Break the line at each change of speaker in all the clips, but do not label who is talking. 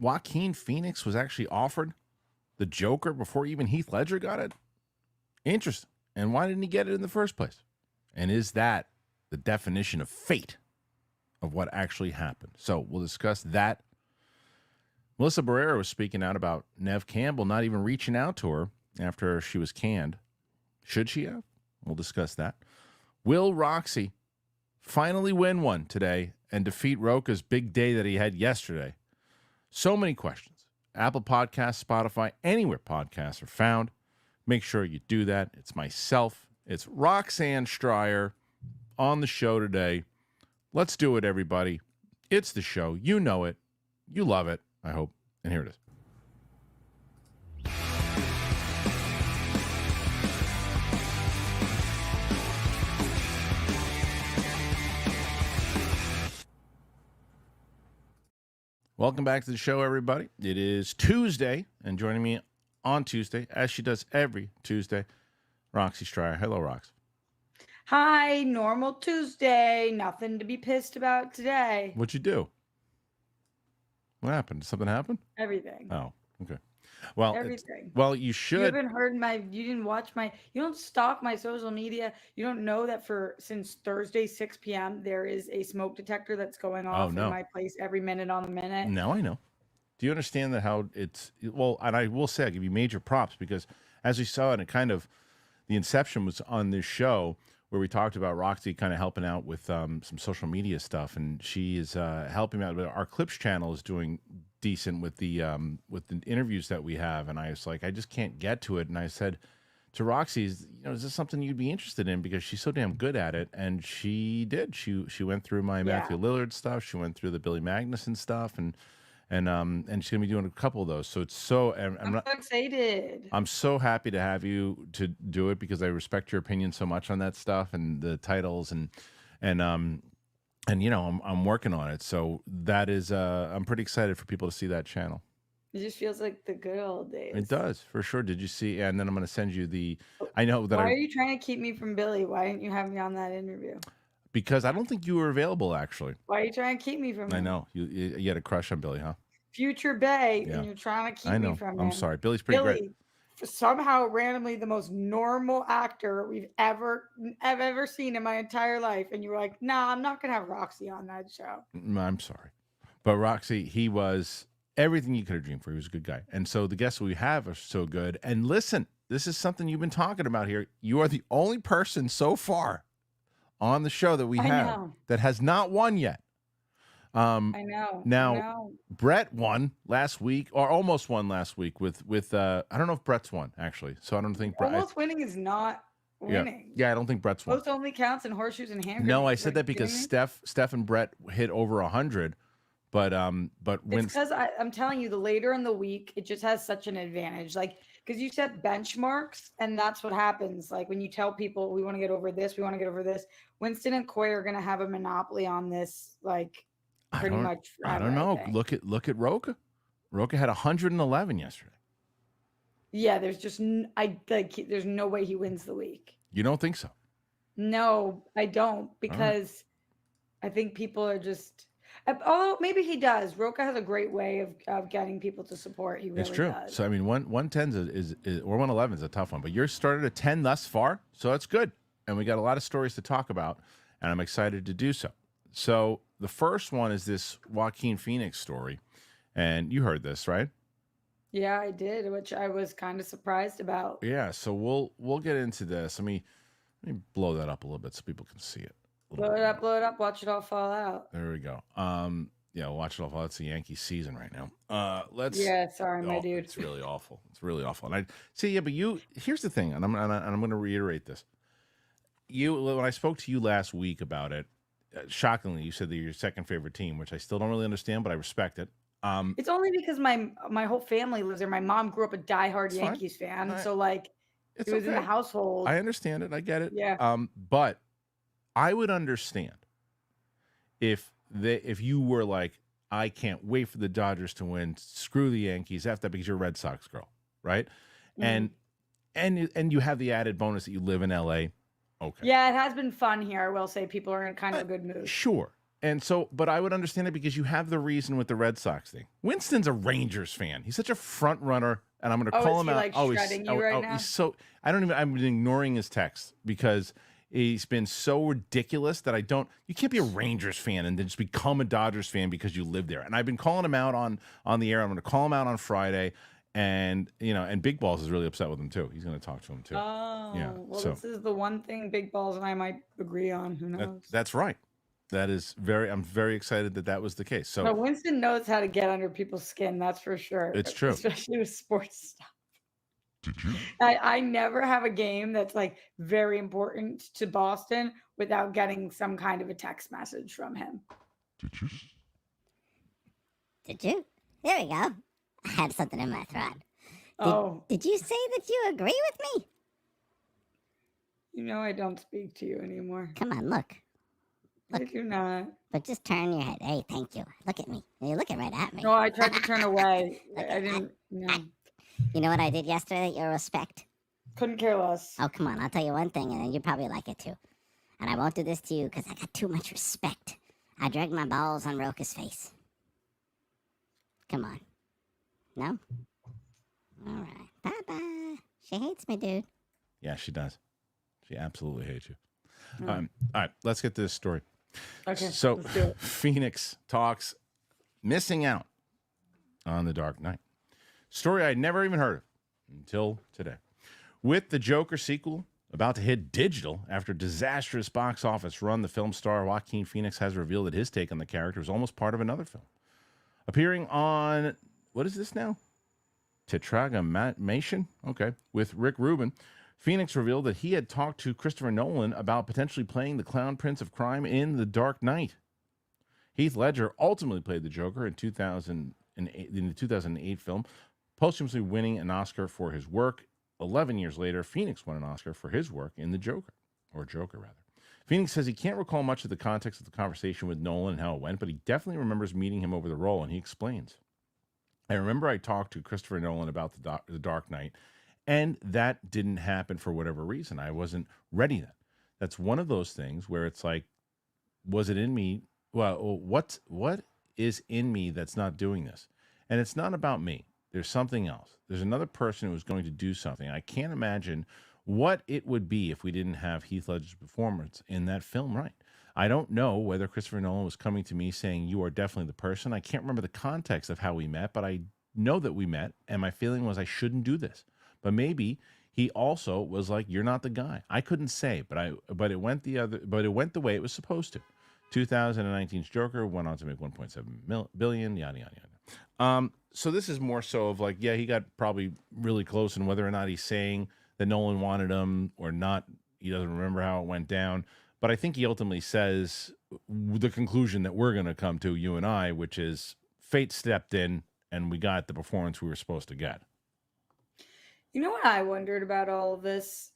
Joaquin Phoenix was actually offered the Joker before even Heath Ledger got it? Interesting. And why didn't he get it in the first place? And is that the definition of fate of what actually happened? So we'll discuss that. Melissa Barrera was speaking out about Neve Campbell not even reaching out to her after she was canned. Should she have? We'll discuss that. Will Roxy finally win one today and defeat Roka's big day that he had yesterday? So many questions. Apple Podcasts, Spotify, anywhere podcasts are found. Make sure you do that. It's myself. It's Roxanne Stryer on the show today. Let's do it, everybody. It's the show. You know it. You love it, I hope. And here it is. Welcome back to the show, everybody. It is Tuesday, and joining me on Tuesday, as she does every Tuesday, Roxy Stryer. Hello, Rox.
Hi, normal Tuesday. Nothing to be pissed about today.
What'd you do? What happened? Did something happen?
Everything.
Oh, okay. Well,
everything.
Well, you should.
You haven't heard you didn't watch you don't stalk my social media. You don't know that since Thursday, 6 p.m., there is a smoke detector that's going off in my place every minute on the minute.
No, I know. Do you understand that how it's, well, and I will say, I give you major props because as we saw, and it kind of, the inception was on this show where we talked about Roxy kind of helping out with some social media stuff, and she is helping out. Our Clips channel is doing decent with the interviews that we have, and I was like, I just can't get to it, and I said to Roxy, is this something you'd be interested in, because she's so damn good at it? And she did. She went through my Matthew Lillard stuff, she went through the Billy Magnuson stuff, and she's gonna be doing a couple of those. So it's so I'm
so excited.
I'm so happy to have you to do it because I respect your opinion so much on that stuff and the titles and you know, I'm working on it. So that is I'm pretty excited for people to see that channel.
It just feels like the good old days.
It does, for sure. Did you see? And then I'm going to send you the. I know that.
Why are you trying to keep me from Billy? Why didn't you have me on that interview?
Because I don't think you were available, actually.
Why are you trying to keep me from him?
I know. You had a crush on Billy, huh?
Future Bay, and you're trying to keep me from him.
I'm sorry. Billy's pretty great.
Somehow, randomly, the most normal actor I've ever seen in my entire life, and you were like, "Nah, I'm not gonna have Roxy on that show."
I'm sorry, but Roxy, he was everything you could have dreamed for. He was a good guy, and so the guests we have are so good. And listen, this is something you've been talking about here. You are the only person so far on the show that we have that has not won yet.
I know.
Now, Brett won last week, or almost won last week with I don't know if Brett's won, actually. So I don't think
almost winning is not winning.
Yeah, I don't think Brett's won.
Both only counts in horseshoes and hand grenades.
No, I said that because Steph and Brett hit over 100, but when
it's because I'm telling you, the later in the week, it just has such an advantage. Like, because you set benchmarks, and that's what happens. Like when you tell people we want to get over this, we want to get over this. Winston and Coy are going to have a monopoly on this, like. Pretty much.
I don't know. Look at Roka. Roka had 111 yesterday.
Yeah, there's just there's no way he wins the week.
You don't think so?
No, I don't, because I think people are just. Although maybe he does. Roka has a great way of getting people to support. He really
does. It's true.
Does.
So I mean, 110 is or 111 is a tough one, but you're started at 10 thus far, so that's good. And we got a lot of stories to talk about, and I'm excited to do so. So the first one is this Joaquin Phoenix story, and you heard this, right?
Yeah, I did, which I was kind of surprised about.
Yeah, so we'll get into this. Let me blow that up a little bit so people can see it.
Blow it up, watch it all fall out.
There we go. Yeah, watch it all fall out. It's the Yankees season right now.
Yeah, sorry, my dude.
It's really awful. It's really awful. And I see. Yeah, but here's the thing, and I'm going to reiterate this. When I spoke to you last week about it. Shockingly, you said they're your second favorite team, which I still don't really understand, but I respect it.
It's only because my whole family lives there. My mom grew up a diehard Yankees fan, so like it was in the household.
I understand it. I get it.
Yeah.
But I would understand if you were like, I can't wait for the Dodgers to win. Screw the Yankees. After that, because you're a Red Sox girl, right? Mm-hmm. And you have the added bonus that you live in LA. Okay.
Yeah, it has been fun here. I will say people are in kind of a good mood.
Sure. And so, but I would understand it because you have the reason with the Red Sox thing. Winston's a Rangers fan. He's such a front runner, and I'm going to call him out.
Like shredding you right now?
He's so. I've been ignoring his texts because he's been so ridiculous that I don't. You can't be a Rangers fan and then just become a Dodgers fan because you live there. And I've been calling him out on the air. I'm going to call him out on Friday. And and Big Balls is really upset with him too. He's going to talk to him too.
Oh, yeah. Well, so, this is the one thing Big Balls and I might agree on. Who knows?
That's right. That is I'm very excited that was the case. So
Winston knows how to get under people's skin. That's for sure.
It's true,
especially with sports stuff.
Did you?
I never have a game that's like very important to Boston without getting some kind of a text message from him.
Did you?
Did you? There we go. I had something in my throat. Did you say that you agree with
me? I don't speak to you anymore.
Come on, look.
I do not.
But just turn your head. Hey, thank you. Look at me. You're looking right at me.
No, I tried to turn away. I didn't. No.
You know what I did yesterday? Your respect.
Couldn't care less.
Oh, come on. I'll tell you one thing, and then you probably like it too. And I won't do this to you because I got too much respect. I dragged my balls on Roka's face. Come on. No? All right. Bye-bye. She hates me, dude.
Yeah, she does. She absolutely hates you. All right, let's get to this story.
Okay.
So Phoenix talks missing out on The Dark Knight. Story I'd never even heard of until today. With the Joker sequel about to hit digital after a disastrous box office run, the film star Joaquin Phoenix has revealed that his take on the character is almost part of another film. Appearing on, what is this now? Tetragrammaton? Okay. With Rick Rubin, Phoenix revealed that he had talked to Christopher Nolan about potentially playing the Clown Prince of Crime in The Dark Knight. Heath Ledger ultimately played the Joker in the 2008 film, posthumously winning an Oscar for his work. 11 years later, Phoenix won an Oscar for his work in The Joker, or Joker, rather. Phoenix says he can't recall much of the context of the conversation with Nolan and how it went, but he definitely remembers meeting him over the role, and he explains. I remember I talked to Christopher Nolan about the Dark Knight, and that didn't happen for whatever reason. I wasn't ready then. That's one of those things where it's like, was it in me? Well, what is in me that's not doing this? And it's not about me. There's something else. There's another person who's going to do something. I can't imagine what it would be if we didn't have Heath Ledger's performance in that film, right? I don't know whether Christopher Nolan was coming to me saying, you are definitely the person. I can't remember the context of how we met, but I know that we met, and my feeling was I shouldn't do this. But maybe he also was like, you're not the guy. I couldn't say, but it went the way it was supposed to. 2019's Joker went on to make 1.7 billion, yada, yada, yada. So this is more so of like, yeah, he got probably really close, and whether or not he's saying that Nolan wanted him or not, he doesn't remember how it went down. But I think he ultimately says the conclusion that we're going to come to, you and I, which is fate stepped in and we got the performance we were supposed to get.
You know what I wondered about all of this?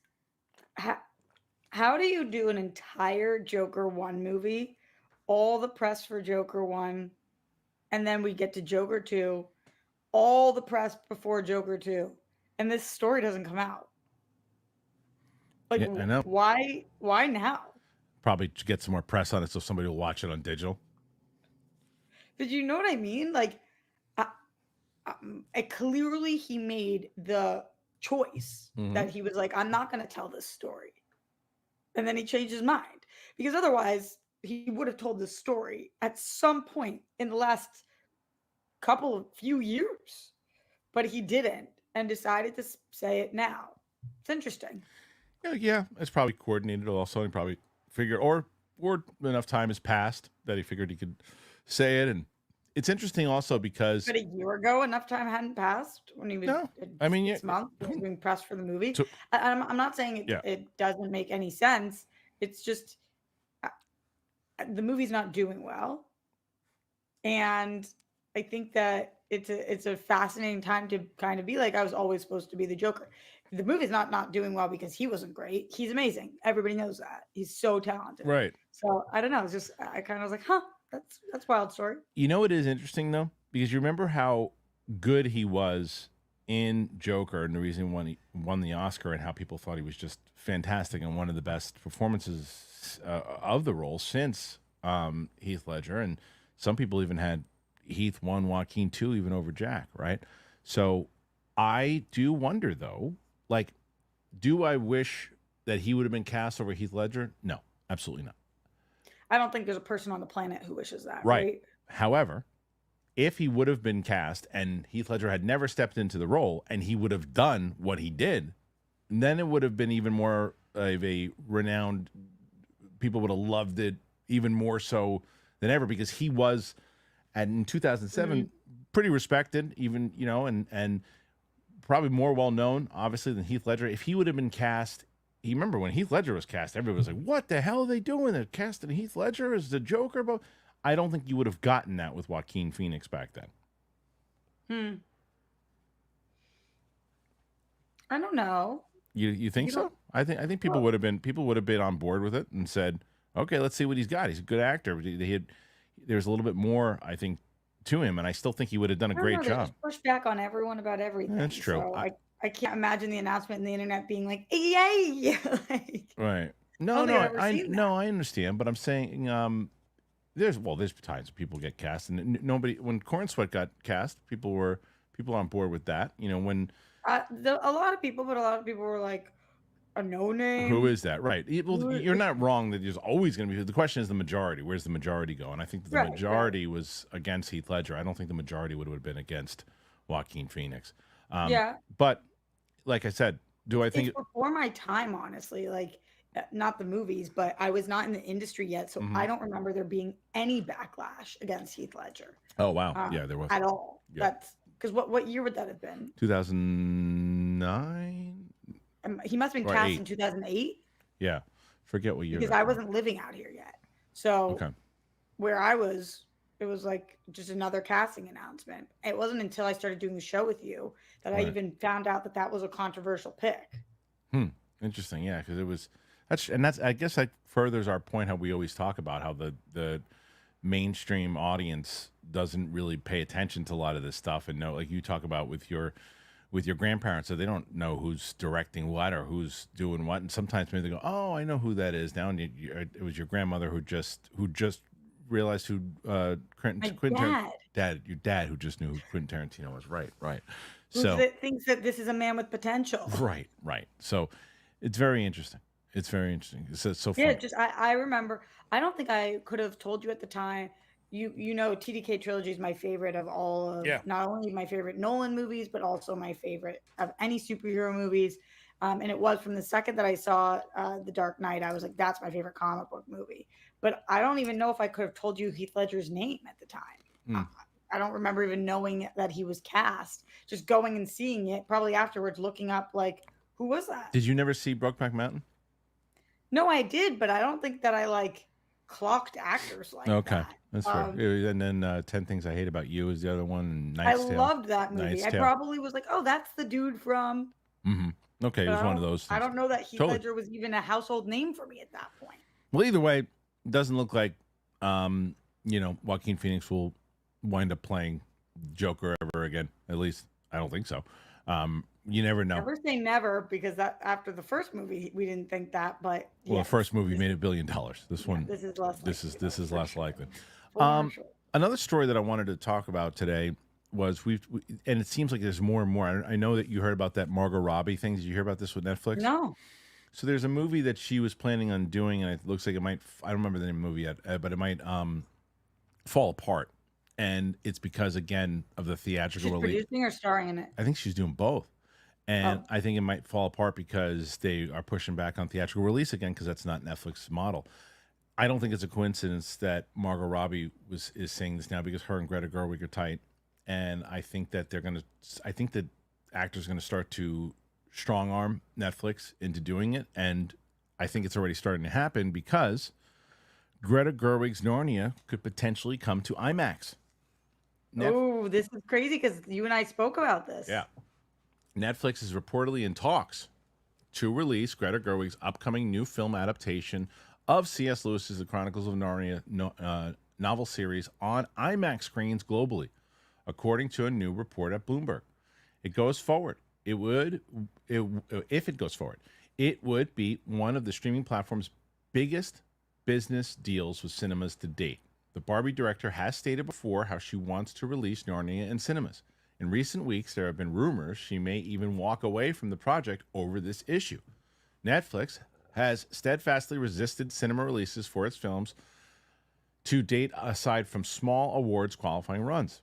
How do you do an entire Joker 1 movie, all the press for Joker 1, and then we get to Joker 2, all the press before Joker 2, and this story doesn't come out? Like, yeah, I know. Why now?
Probably to get some more press on it so somebody will watch it on digital.
But you know what I mean? Like, clearly he made the choice that he was like, I'm not going to tell this story. And then he changed his mind, because otherwise he would have told this story at some point in the last few years, but he didn't and decided to say it now. It's interesting.
Yeah, it's probably coordinated also. He probably figured, or enough time has passed that he figured he could say it. And it's interesting also because,
but a year ago, enough time hadn't passed when he was.
No, I mean,
this month he was being pressed for the movie.
So,
I'm not saying it doesn't make any sense. It's just the movie's not doing well, and I think that it's a fascinating time to kind of be like, I was always supposed to be the Joker. The movie's not doing well because he wasn't great. He's amazing. Everybody knows that. He's so talented.
Right.
So I don't know. It's just, I kind of was like, huh, that's wild story.
You know, it is interesting though, because you remember how good he was in Joker and the reason when he won the Oscar and how people thought he was just fantastic and one of the best performances of the role since Heath Ledger, and some people even had Heath 1, Joaquin 2, even over Jack, right? So I do wonder, though, like, do I wish that he would have been cast over Heath Ledger? No, absolutely not.
I don't think there's a person on the planet who wishes that,
Right.
right?
However, if he would have been cast and Heath Ledger had never stepped into the role and he would have done what he did, then it would have been even more of a renowned, people would have loved it even more so than ever, because he was, in 2007, pretty respected, even, you know, and probably more well-known, obviously, than Heath Ledger. If he would have been cast, you remember when Heath Ledger was cast, everybody was like, what the hell are they doing? They're casting Heath Ledger as the Joker? But I don't think you would have gotten that with Joaquin Phoenix back then.
I don't know.
You think so? I think people would have been on board with it and said, okay, let's see what he's got. He's a good actor. There's a little bit more, I think, to him, and I still think he would have done a great
They
job.
just push back on everyone about everything.
That's true.
So I can't imagine the announcement in the internet being like, "Yay!" Like,
Right.
I
No,
don't
no,
think I've ever seen that.
I understand, but I'm saying there's times people get cast, and nobody, when Corn Sweat got cast, people were on board with that. You know, when
a lot of people were like, "A no name."
who is that? Right. Well, you're not wrong that there's always going to be. The question is the majority. Where's the majority go? And I think that the majority was against Heath Ledger. I don't think the majority would have been against Joaquin Phoenix.
Yeah.
But like I said, do I think
It's before my time, honestly. Like, not the movies, but I was not in the industry yet, so I don't remember there being any backlash against Heath Ledger.
Oh wow, yeah, there was
at all.
Yeah.
That's because what year would that have been?
2009.
He must have been
Or
cast
8.
in 2008
Yeah, forget what year.
because
that
I
was.
wasn't living out here yet. So
Okay.
where I was, it was like just another casting announcement. It wasn't until I started doing the show with you that I
Right.
even found out that that was a controversial pick.
Interesting, yeah, because it was that's I guess that furthers our point how we always talk about how the mainstream audience doesn't really pay attention to a lot of this stuff and know, like you talk about with your grandparents, so they don't know who's directing what or who's doing what, and sometimes maybe they go, oh, I know who that is now, and it was your grandmother who just realized who your dad who just knew who Quentin Tarantino was. Right.
Who thinks that this is a man with potential.
Right. So it's very interesting. It's so fun.
Yeah, just I remember. I don't think I could have told you at the time. You know, TDK trilogy is my favorite of all of not only my favorite Nolan movies, but also my favorite of any superhero movies. And it was from the second that I saw The Dark Knight, I was like, that's my favorite comic book movie. But I don't even know if I could have told you Heath Ledger's name at the time. I don't remember even knowing that he was cast. Just going and seeing it, probably afterwards looking up like, who was that?
Did you never see Brokeback Mountain?
No, I did, but I don't think that I like clocked actors like that.
That's fair. And then 10 Things I Hate About You is the other one.
I
Knight's Tale.
loved that movie.
Knight's
I
Tale.
probably was like, oh, that's the dude from.
Okay, it was one of those things.
I don't know that Heath
Totally.
Ledger was even a household name for me at that point.
Well, either way, it doesn't look like Joaquin Phoenix will wind up playing Joker ever again. At least I don't think so. You never know.
Never say never, because that after the first movie we didn't think that, but
Well, the first movie made $1 billion. This one,
this is less.
this is less likely.
For sure.
Another story that I wanted to talk about today was and it seems like there's more and more. I know that you heard about that Margot Robbie thing. Did you hear about this with Netflix?
No.
So there's a movie that she was planning on doing, and it looks like it might. I don't remember the name of the movie yet, but it might fall apart. And it's because, again, of the theatrical
She's
release.
producing or starring in it?
I think she's doing both. And I think it might fall apart because they are pushing back on theatrical release again, because that's not Netflix's model. I don't think it's a coincidence that Margot Robbie is saying this now, because her and Greta Gerwig are tight. And I think that I think that actors are going to start to strong arm Netflix into doing it. And I think it's already starting to happen, because Greta Gerwig's Narnia could potentially come to IMAX.
Oh, this is crazy, because you and I spoke about this.
Yeah. Netflix is reportedly in talks to release Greta Gerwig's upcoming new film adaptation of C.S. Lewis's The Chronicles of Narnia novel series on IMAX screens globally, according to a new report at Bloomberg. It goes forward. If it goes forward, it would be one of the streaming platform's biggest business deals with cinemas to date. The Barbie director has stated before how she wants to release Narnia in cinemas. In recent weeks, there have been rumors she may even walk away from the project over this issue. Netflix has steadfastly resisted cinema releases for its films to date, aside from small awards qualifying runs.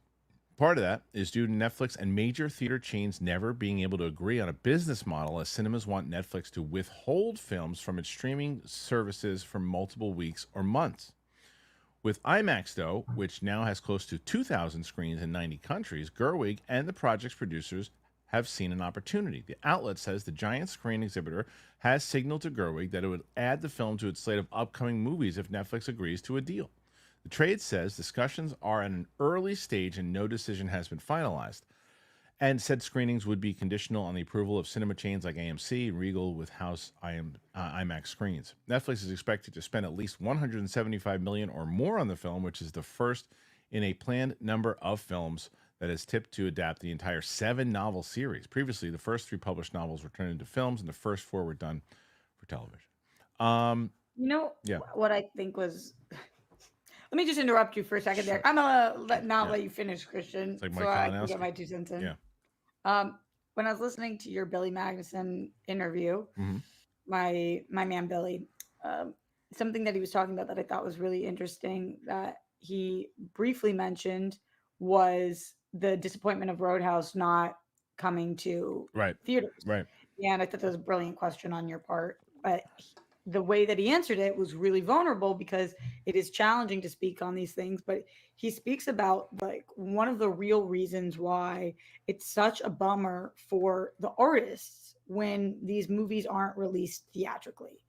Part of that is due to Netflix and major theater chains never being able to agree on a business model, as cinemas want Netflix to withhold films from its streaming services for multiple weeks or months. With IMAX, though, which now has close to 2,000 screens in 90 countries, Gerwig and the project's producers have seen an opportunity. The outlet says the giant screen exhibitor has signaled to Gerwig that it would add the film to its slate of upcoming movies if Netflix agrees to a deal. The trade says discussions are at an early stage and no decision has been finalized, and said screenings would be conditional on the approval of cinema chains like AMC and Regal with house IMAX screens. Netflix is expected to spend at least $175 million or more on the film, which is the first in a planned number of films that is tipped to adapt the entire 7-novel series. Previously, the first 3 published novels were turned into films, and the first 4 were done for television. Yeah.
What I think was. Let me just interrupt you for a second there. I'm gonna let you finish, Kristian,
like
so
Mike
I can
Kalinowski.
get my 2 cents in.
Yeah.
When I was listening to your Billy Magnuson interview,
Mhm.
my man Billy, something that he was talking about that I thought was really interesting that he briefly mentioned was the disappointment of Roadhouse not coming to
Right.
theaters.
Right.
And I thought that was a brilliant question on your part. But the way that he answered it was really vulnerable because it is challenging to speak on these things. But he speaks about like one of the real reasons why it's such a bummer for the artists when these movies aren't released theatrically.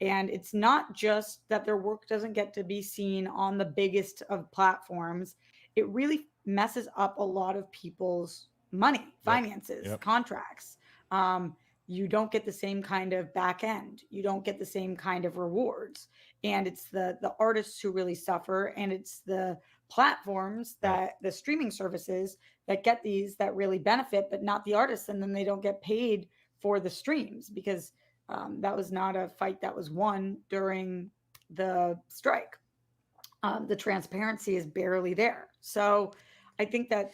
And it's not just that their work doesn't get to be seen on the biggest of platforms. It really messes up a lot of people's money, finances,
Yep.
contracts. You don't get the same kind of back end. You don't get the same kind of rewards. And it's the artists who really suffer, and it's the platforms that the streaming services that get these that really benefit, but not the artists. And then they don't get paid for the streams because that was not a fight that was won during the strike. The transparency is barely there. So I think that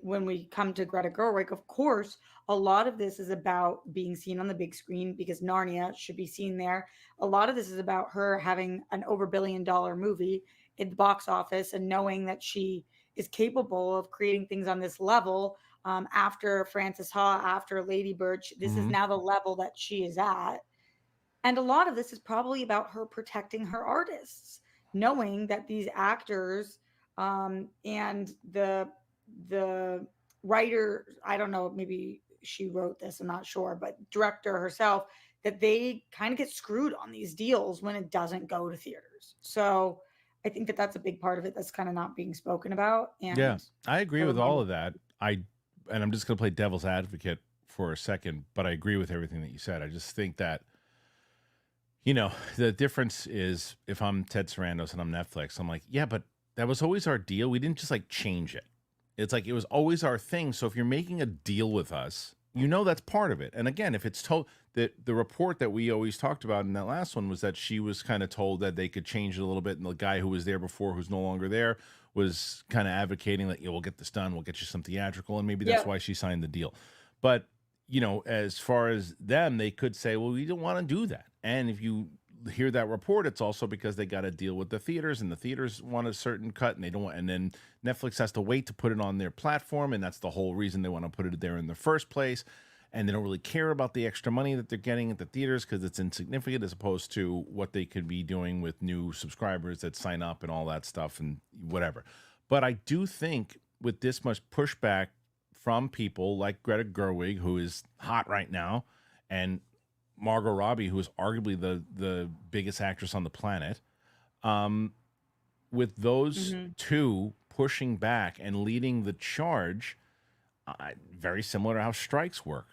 when we come to Greta Gerwig, of course, a lot of this is about being seen on the big screen because Narnia should be seen there. A lot of this is about her having an over $1 billion movie in the box office and knowing that she is capable of creating things on this level. After Frances Ha, after Lady Bird, this is now the level that she is at. And a lot of this is probably about her protecting her artists, knowing that these actors and the writer, I don't know, maybe she wrote this, I'm not sure, but director herself, that they kind of get screwed on these deals when it doesn't go to theaters. So I think that that's a big part of it that's kind of not being spoken about. And
Yeah, I agree with all of that. And I'm just going to play devil's advocate for a second, but I agree with everything that you said. I just think that, the difference is if I'm Ted Sarandos and I'm Netflix, I'm like, yeah, but that was always our deal. We didn't just like change it. It's like it was always our thing. So if you're making a deal with us, that's part of it. And again, if it's told that the report that we always talked about in that last one was that she was kind of told that they could change it a little bit, and the guy who was there before, who's no longer there, was kind of advocating that, we'll get this done, we'll get you some theatrical, and maybe that's why she signed the deal. But as far as them, they could say, well, we don't want to do that. And if you hear that report, it's also because they got to deal with the theaters, and the theaters want a certain cut, and they don't want, and then Netflix has to wait to put it on their platform, and that's the whole reason they want to put it there in the first place. And they don't really care about the extra money that they're getting at the theaters because it's insignificant as opposed to what they could be doing with new subscribers that sign up and all that stuff and whatever. But I do think with this much pushback from people like Greta Gerwig, who is hot right now, and Margot Robbie, who is arguably the biggest actress on the planet, with those two pushing back and leading the charge, very similar to how strikes work.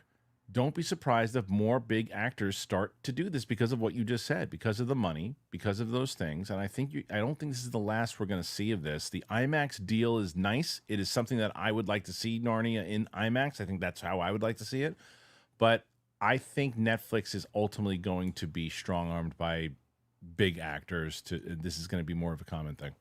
Don't be surprised if more big actors start to do this because of what you just said, because of the money, because of those things. And I don't think this is the last we're going to see of this. The IMAX deal is nice. It is something that I would like to see Narnia in IMAX. I think that's how I would like to see it. But I think Netflix is ultimately going to be strong-armed by big actors to this is going to be more of a common thing.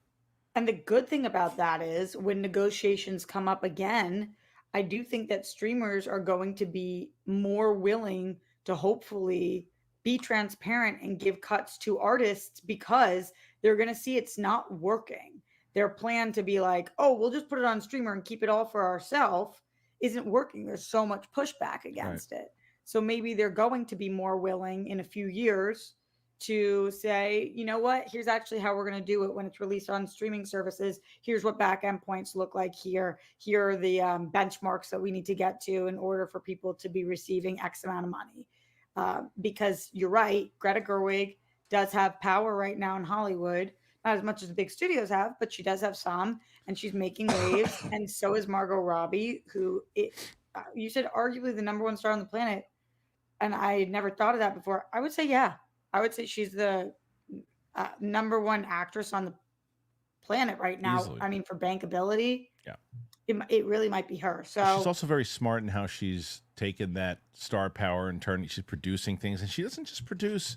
And the good thing about that is when negotiations come up again, I do think that streamers are going to be more willing to hopefully be transparent and give cuts to artists because they're going to see it's not working. Their plan to be like, oh, we'll just put it on streamer and keep it all for ourselves isn't working. There's so much pushback against it. So maybe they're going to be more willing in a few years to say, you know what, here's actually how we're going to do it when it's released on streaming services. Here's what back end points look like here. Here are the benchmarks that we need to get to in order for people to be receiving X amount of money. Because you're right, Greta Gerwig does have power right now in Hollywood. Not as much as the big studios have, but she does have some, and she's making waves. And so is Margot Robbie, who you said arguably the number one star on the planet. And I had never thought of that before. I would say, yeah. I would say she's the number one actress on the planet right now.
Easily.
I mean, for bankability,
yeah,
it really might be her. So
she's also very smart in how she's taken that star power and she's producing things. And she doesn't just produce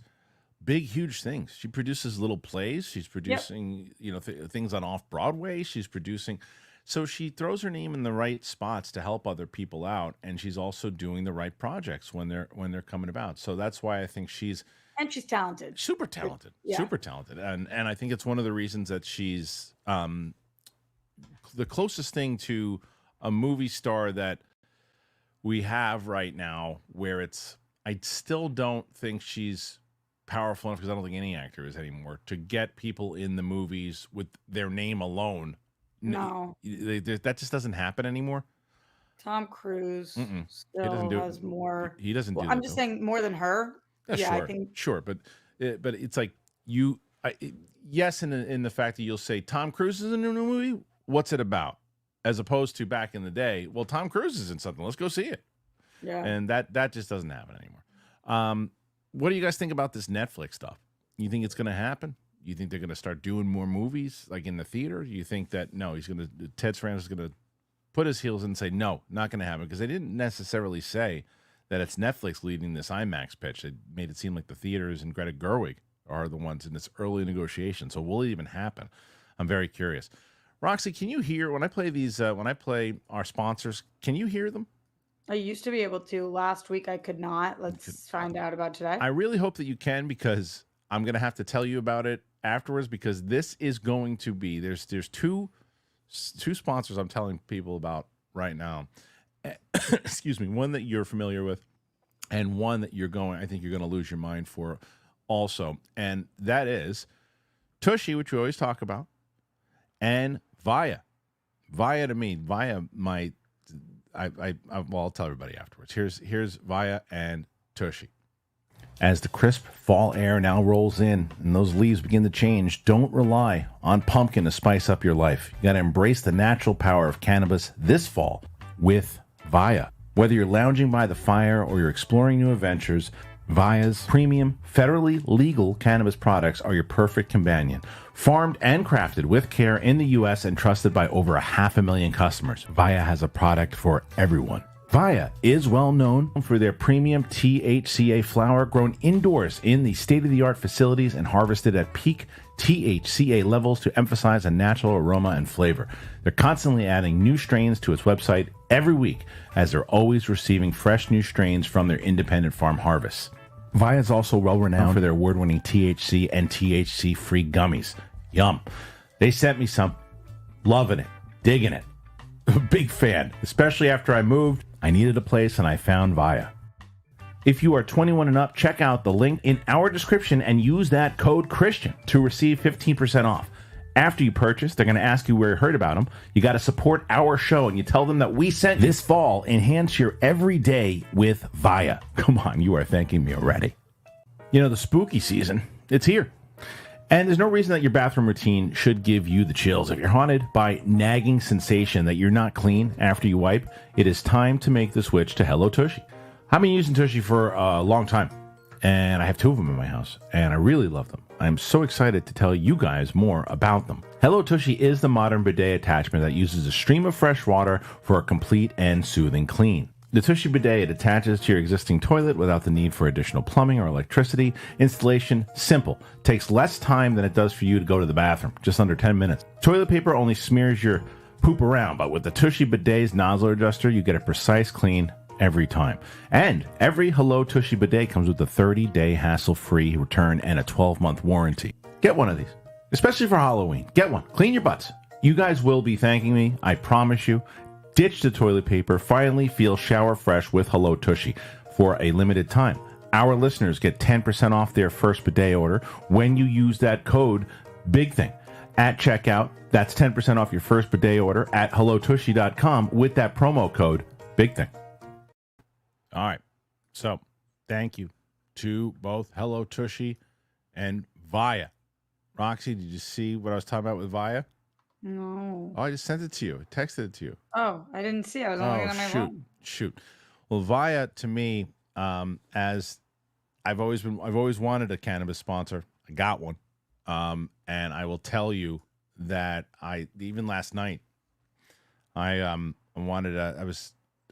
big, huge things. She produces little plays. She's producing, things on off-Broadway. She's producing. So she throws her name in the right spots to help other people out. And she's also doing the right projects when they're coming about. So that's why I think she's
talented.
Super talented. Yeah. Super talented. And I think it's one of the reasons that she's the closest thing to a movie star that we have right now where I still don't think she's powerful enough, because I don't think any actor is anymore, to get people in the movies with their name alone.
No.
That just doesn't happen anymore.
Tom Cruise
still
has more.
He doesn't do that.
I'm just saying more than her.
Yeah, sure, I think sure, but it's like yes, in the fact that you'll say Tom Cruise is in a new movie. What's it about? As opposed to back in the day, well, Tom Cruise is in something. Let's go see it.
Yeah,
and that just doesn't happen anymore. What do you guys think about this Netflix stuff? You think it's going to happen? You think they're going to start doing more movies like in the theater? You think that Ted Sarandos is going to put his heels in and say no, not going to happen, because they didn't necessarily say that it's Netflix leading this IMAX pitch. They made it seem like the theaters and Greta Gerwig are the ones in this early negotiation. So will it even happen? I'm very curious. Roxy, can you hear when I play these? When I play our sponsors, can you hear them?
I used to be able to. Last week I could not. Let's find out about today.
I really hope that you can, because I'm going to have to tell you about it afterwards, because this is going to be there's two sponsors I'm telling people about right now. Excuse me, one that you're familiar with, and one that I think you're going to lose your mind for also. And that is Tushy, which we always talk about, and Via. Via to me, I'll tell everybody afterwards. Here's Via and Tushy. As the crisp fall air now rolls in and those leaves begin to change, don't rely on pumpkin to spice up your life. You got to embrace the natural power of cannabis this fall with Via. Whether you're lounging by the fire or you're exploring new adventures, Via's premium, federally legal cannabis products are your perfect companion. Farmed and crafted with care in the U.S. and trusted by over 500,000 customers, Via has a product for everyone. Via is well known for their premium THCA flower grown indoors in the state-of-the-art facilities and harvested at peak THCA levels to emphasize a natural aroma and flavor. They're constantly adding new strains to its website every week, as they're always receiving fresh new strains from their independent farm harvests. Via is also well-renowned for their award-winning THC and THC-free gummies. Yum. They sent me some. Loving it. Digging it. Big fan. Especially after I moved, I needed a place and I found Via. If you are 21 and up, check out the link in our description and use that code Kristian to receive 15% off. After you purchase, they're going to ask you where you heard about them. You got to support our show, and you tell them that we sent this fall. Enhance your everyday with Via. Come on, you are thanking me already. You know, the spooky season, it's here. And there's no reason that your bathroom routine should give you the chills. If you're haunted by nagging sensation that you're not clean after you wipe, it is time to make the switch to Hello Tushy. I've been using Tushy for a long time, and I have 2 of them in my house, and I really love them. I'm so excited to tell you guys more about them. Hello Tushy is the modern bidet attachment that uses a stream of fresh water for a complete and soothing clean. The Tushy Bidet, it attaches to your existing toilet without the need for additional plumbing or electricity. Installation, simple. Takes less time than it does for you to go to the bathroom, just under 10 minutes. Toilet paper only smears your poop around, but with the Tushy Bidet's nozzle adjuster, you get a precise clean every time. And every Hello Tushy Bidet comes with a 30-day hassle-free return and a 12-month warranty. Get one of these, especially for Halloween. Get one. Clean your butts. You guys will be thanking me, I promise you. Ditch the toilet paper. Finally feel shower fresh with Hello Tushy for a limited time. Our listeners get 10% off their first bidet order when you use that code BIGTHING at checkout. That's 10% off your first bidet order at hellotushy.com with that promo code BIGTHING. All right. So, thank you to both Hello Tushy and Via. Roxy, did you see what I was talking about with Via?
No.
Oh, I just sent it to you. I texted it to you.
Oh, I didn't see. I was only looking at my phone.
Shoot. Well, Via to me, as I've always wanted a cannabis sponsor. I got one, and I will tell you that even last night, I had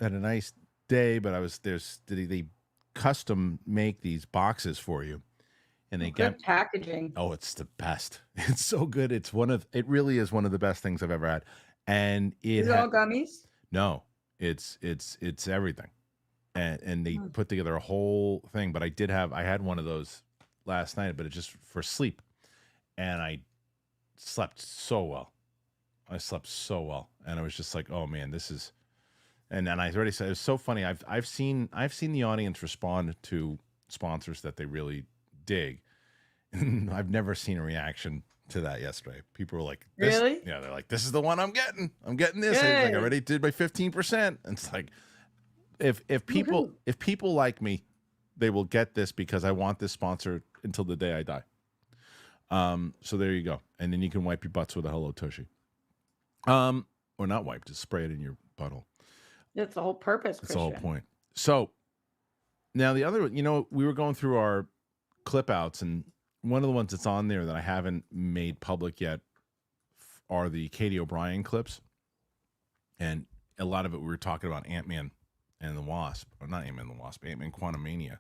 a nice day, but they custom make these boxes for you. And they
Good packaging.
Oh, it's the best. It's so good. It really is one of the best things I've ever had. And
Is it all gummies?
No, it's everything. And they put together a whole thing. But I had one of those last night, but it's just for sleep. And I slept so well. And I was just like, oh man, this is, and I already said, it was so funny. I've seen the audience respond to sponsors that they really dig. I've never seen a reaction to that yesterday. People were like,
really?
Yeah, they're like, this is the one I'm getting. I'm getting this. I already did my 15%. And it's like, if people like me, they will get this because I want this sponsor until the day I die. So there you go. And then you can wipe your butts with a Hello Tushy. Or not wipe, just spray it in your butthole.
That's the whole purpose,
That's the whole point. So now the other, we were going through our clip outs, and one of the ones that's on there that I haven't made public yet are the Katie O'Brien clips. And a lot of it we were talking about Ant-Man and the Wasp, or not Ant-Man and the Wasp, Ant-Man Quantumania.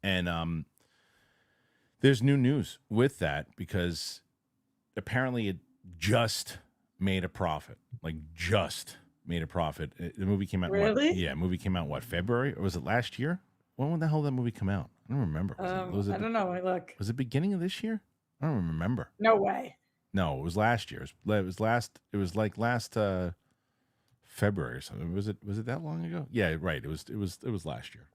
And there's new news with that because apparently it just made a profit. The movie came out.
Really?
Movie came out what, February? Or was it last year? When the hell did that movie come out? I don't remember.
I don't know. Look.
Was it beginning of this year? I don't remember.
No way.
No, it was last year. It was last February or something. Was it that long ago? Yeah, right. It was last year.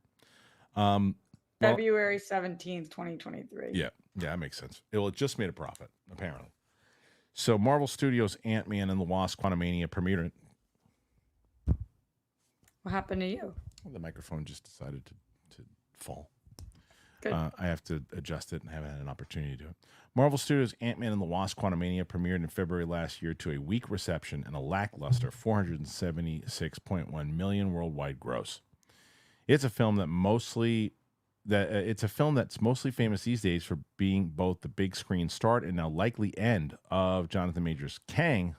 February 17th, 2023.
Yeah, that makes sense. It just made a profit, apparently. So Marvel Studios' Ant-Man and the Wasp Quantumania premiered.
What happened to you?
Well, the microphone just decided to fall.
Good.
I have to adjust it and haven't had an opportunity to do it. Marvel Studios' Ant-Man and the Wasp Quantumania premiered in February last year to a weak reception and a lackluster $476.1 million worldwide gross. It's a film that's mostly famous these days for being both the big screen start and now likely end of Jonathan Majors' Kang.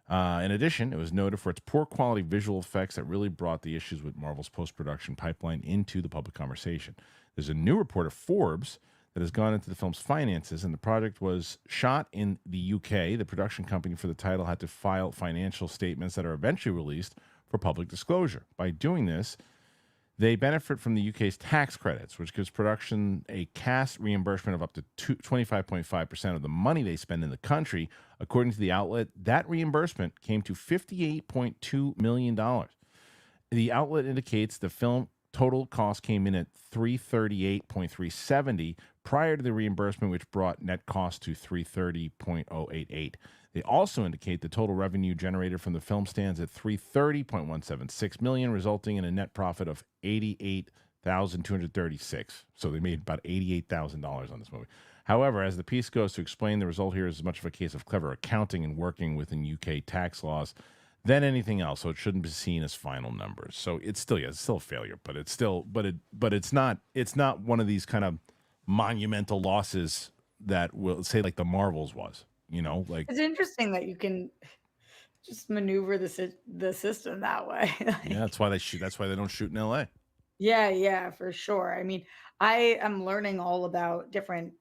In addition, it was noted for its poor quality visual effects that really brought the issues with Marvel's post-production pipeline into the public conversation. There's a new report of Forbes that has gone into the film's finances, and the project was shot in the UK. The production company for the title had to file financial statements that are eventually released for public disclosure. By doing this, they benefit from the UK's tax credits, which gives production a cast reimbursement of up to 25.5% of the money they spend in the country. According to the outlet, that reimbursement came to $58.2 million. The outlet indicates the film total cost came in at $338.370 prior to the reimbursement, which brought net cost to $330.088. They also indicate the total revenue generated from the film stands at $330.176 million, resulting in a net profit of $88,236. So they made about $88,000 on this movie. However, as the piece goes to explain, the result here is as much of a case of clever accounting and working within UK tax laws than anything else. So it shouldn't be seen as final numbers. So it's still a failure, but it's not one of these kind of monumental losses that will say like the Marvels was. Like
it's interesting that you can just maneuver the system that way.
Yeah, that's why they shoot. That's why they don't shoot in L.A.
Yeah, for sure. I mean, I am learning all about different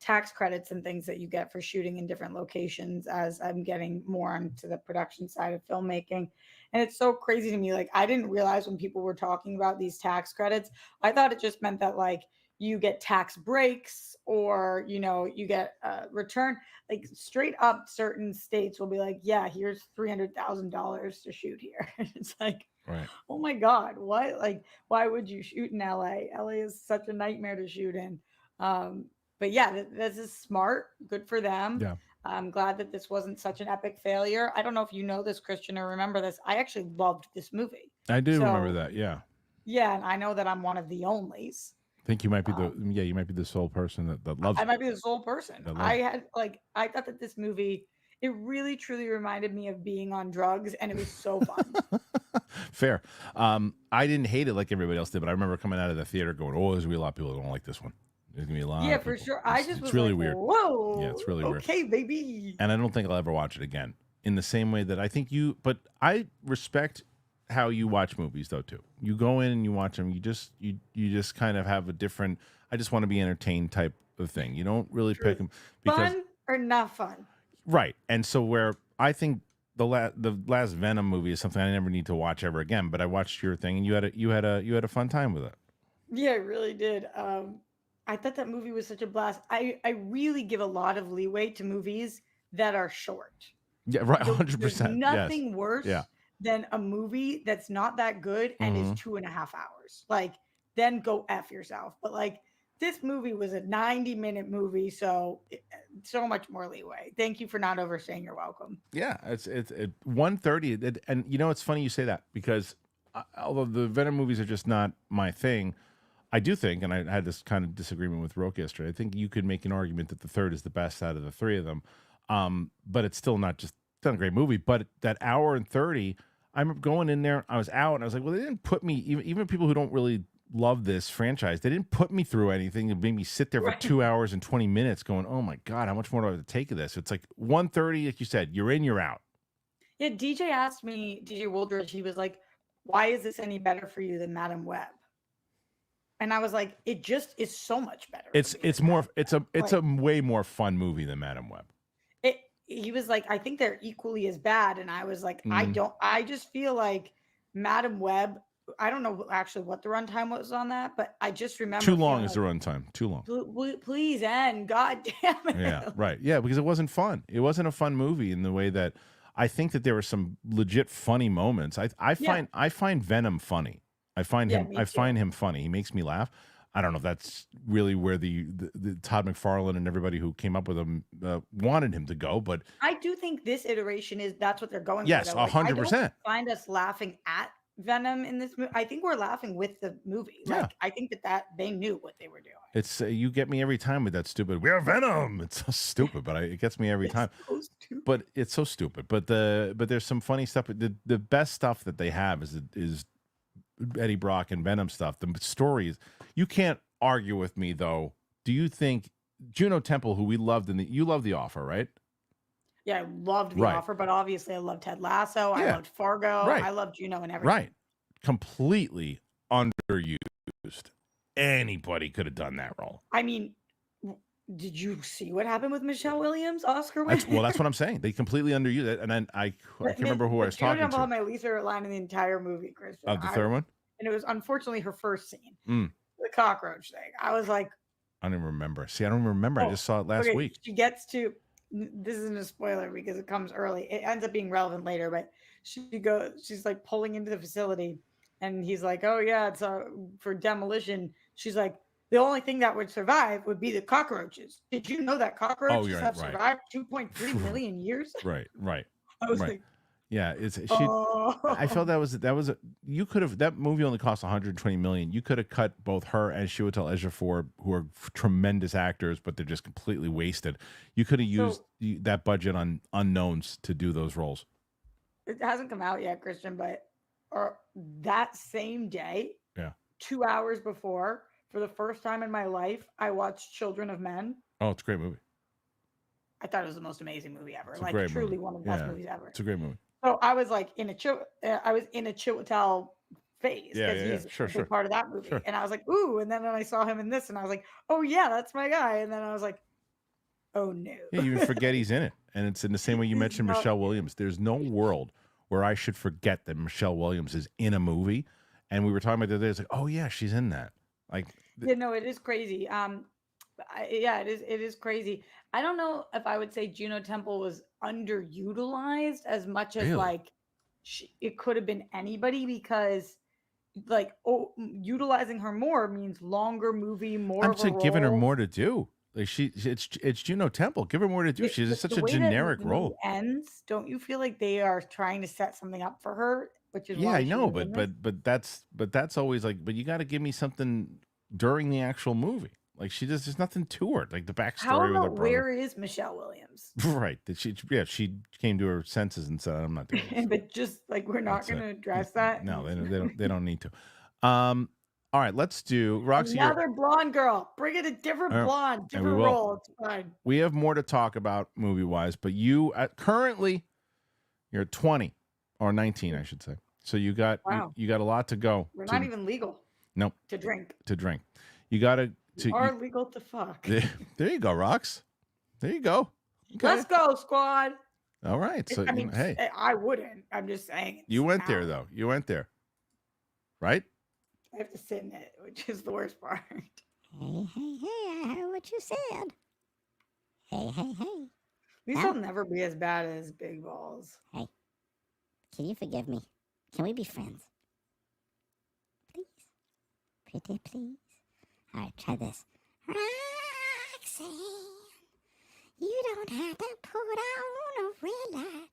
tax credits and things that you get for shooting in different locations as I'm getting more onto the production side of filmmaking. And it's so crazy to me. Like, I didn't realize when people were talking about these tax credits, I thought it just meant that, like, you get tax breaks or, you get a return. Like, straight up, certain states will be like, yeah, here's $300,000 to shoot here. It's like,
Right.
oh my God, what? Like, why would you shoot in LA? LA is such a nightmare to shoot in. But yeah, this is smart. Good for them.
Yeah.
I'm glad that this wasn't such an epic failure. I don't know if you know this, Kristian, or remember this. I actually loved this movie.
I do remember
So,
that. Yeah.
yeah, and I know that I'm one of the onlys.
I think you might be
Um,
you might be the sole person that loves
I
it.
might be the sole person.
That loves
I
it.
had I thought that this movie, it really truly reminded me of being on drugs, and it was so fun.
Fair. I didn't hate it like everybody else did, but I remember coming out of the theater going, "Oh, there's gonna be a lot of people that don't like this one. There's gonna be a lot."
Yeah,
of
for
people."
sure. I
It's,
just
it's
was
really
like,
weird.
whoa,
Yeah, it's really weird.
okay, baby.
And I don't think I'll ever watch it again. In the same way that I think you, but I respect how you watch movies though too. You go in and you watch them. You just kind of have a different. I just want to be entertained type of thing. You don't really
True.
pick them because
Fun or not fun?
right. And so where I think the last Venom movie is something I never need to watch ever again. But I watched your thing and you had a fun time with it.
Yeah, I really did. I thought that movie was such a blast. I really give a lot of leeway to movies that are short.
Yeah, right.
There's
100%. Yes.
nothing worse
Yeah.
than a movie that's not that good and is
Mhm.
2.5 hours. Like, then go F yourself. But like, this movie was a 90-minute movie, so so much more leeway. Thank you for not overstaying your welcome.
Yeah, it's 1:30, and you know it's funny you say that because although the Venom movies are just not my thing, I do think, and I had this kind of disagreement with Roke yesterday. I think you could make an argument that the third is the best out of the three of them, but it's still not just it's not a great movie. But that hour and 30, I remember going in there. I was out, and I was like, well, they didn't put me even people who don't really love this franchise. They didn't put me through anything and made me sit there for
Right.
2 hours and 20 minutes going, oh my God, how much more do I have to take of this? It's like 1:30, like you said, you're in, you're out.
Yeah, DJ asked me, DJ Wooldridge, he was like, why is this any better for you than Madam Web? And I was like, it just is so much better.
It's
for me
it's
than
more
Madam
it's
Web.
a it's a way more fun movie than Madam Web.
He was like, I think they're equally as bad. And I was like,
Mm.
I just feel like Madam Web, I don't know actually what the runtime was on that, but I just remember
Too long
feeling
is the runtime. Too long.
please end. God damn it.
Yeah, right. Yeah, because it wasn't fun. It wasn't a fun movie in the way that I think that there were some legit funny moments.
Yeah.
I find Venom funny. I find
Yeah,
him
me
I
too.
find him funny. He makes me laugh. I don't know if that's really where the Todd McFarlane and everybody who came up with him wanted him to go, but
I do think this iteration that's what they're going
yes,
for. Though. Like, I don't
100%.
find us laughing at Venom in this movie. I think we're laughing with the movie.
Yeah.
Like, I think that they knew what they were doing.
It's you get me every time with that stupid. We're Venom. It's so stupid, but it gets me every
It's
time.
so stupid.
But it's so stupid. But there's some funny stuff. The best stuff that they have is Eddie Brock and Venom stuff. The stories you can't argue with me though. Do you think Juno Temple, who we loved you love The Offer, right?
Yeah, I loved The
Right.
Offer, but obviously I loved Ted Lasso. I
Yeah.
loved Fargo.
Right.
I loved Juno and everything.
Right. Completely underused. Anybody could have done that role.
I mean, did you see what happened with Michelle Williams, Oscar winner?
That's what I'm saying. They completely underused it. And then I can't remember who I was talking
Juno
to.
had my least favorite line in the entire movie, Christian.
Of the third one?
And it was unfortunately her first scene.
Mm.
The cockroach thing. I was like,
I don't even remember. See, I don't even remember. I just saw it last week.
She gets to, this isn't a spoiler because it comes early. It ends up being relevant later, but she's like pulling into the facility and he's like, oh yeah, it's for demolition. She's like, the only thing that would survive would be the cockroaches. Did you know that cockroaches
you're
have
right.
survived 2.3 million years?
Right.
I was
Right.
like,
Yeah,
oh.
I felt that was you could have that movie only cost 120 million. You could have cut both her and Chiwetel Ejiofor, who are tremendous actors, but they're just completely wasted. You could have used that budget on unknowns to do those roles.
It hasn't come out yet, Christian, but that same day, 2 hours before, for the first time in my life, I watched Children of Men.
Oh, it's a great movie.
I thought it was the most amazing movie ever.
It's a
Like
great
truly
movie.
one of the best movies ever.
It's a great movie.
So I was like in a I was in a Chiwetel phase
Yeah,
because
yeah, yeah.
he's
Sure,
a big
sure.
part of that movie,
Sure.
and I was like, ooh, and then I saw him in this, and I was like, oh yeah, that's my guy, and then I was like, oh no.
Yeah, you even forget he's in it. And it's in the same way you
He's
mentioned
not
Michelle
in it.
Williams. There's no world where I should forget that Michelle Williams is in a movie. And we were talking about the other day, it's like, oh yeah, she's in that. Like,
Yeah, no, it is crazy. Yeah, it is crazy. I don't know if I would say Juno Temple was underutilized as much as
really?
like it could have been anybody because like utilizing her more means longer movie, more
I'm
of a
saying giving her
role.
more to do. Like it's Juno Temple. Give her more to do.
Yeah,
She's
but
such
the
a
way that
generic
the movie
role.
ends, don't you feel like they are trying to set something up for her, which is
Yeah, I
why she
know,
was in this?
but that's always like, but you got to give me something during the actual movie. Like there's nothing to her. Like the
How
backstory with her
about
brother.
where is Michelle Williams?
Right. That she came to her senses and said, I'm not doing this.
But just like we're not
That's
going
it.
to address that.
No,
and it's
they don't need to. All right, let's do Roxy.
Another blonde girl. Bring it a different
Uh,
blonde,
and we
different
will.
role. It's fine.
We have more to talk about movie wise, but you currently you're 20 or 19, I should say. So you got
Wow.
you got a lot to go.
We're not even legal
Nope,
to drink.
to drink. You got to
We are legal to fuck.
there you go, Rox. There you go. Okay.
Let's go, squad.
All right. So
I mean,
hey,
I wouldn't. I'm just saying.
you went there
now.
though. You went there, right?
I have to sit in it, which is the worst part.
Hey, hey, hey, I heard what you said. Hey, hey, hey.
At least I'll never be as bad as Big Balls.
Hey, can you forgive me? Can we be friends? Please. Pretty please. All right, try this. Roxanne, you don't have to put on a red light.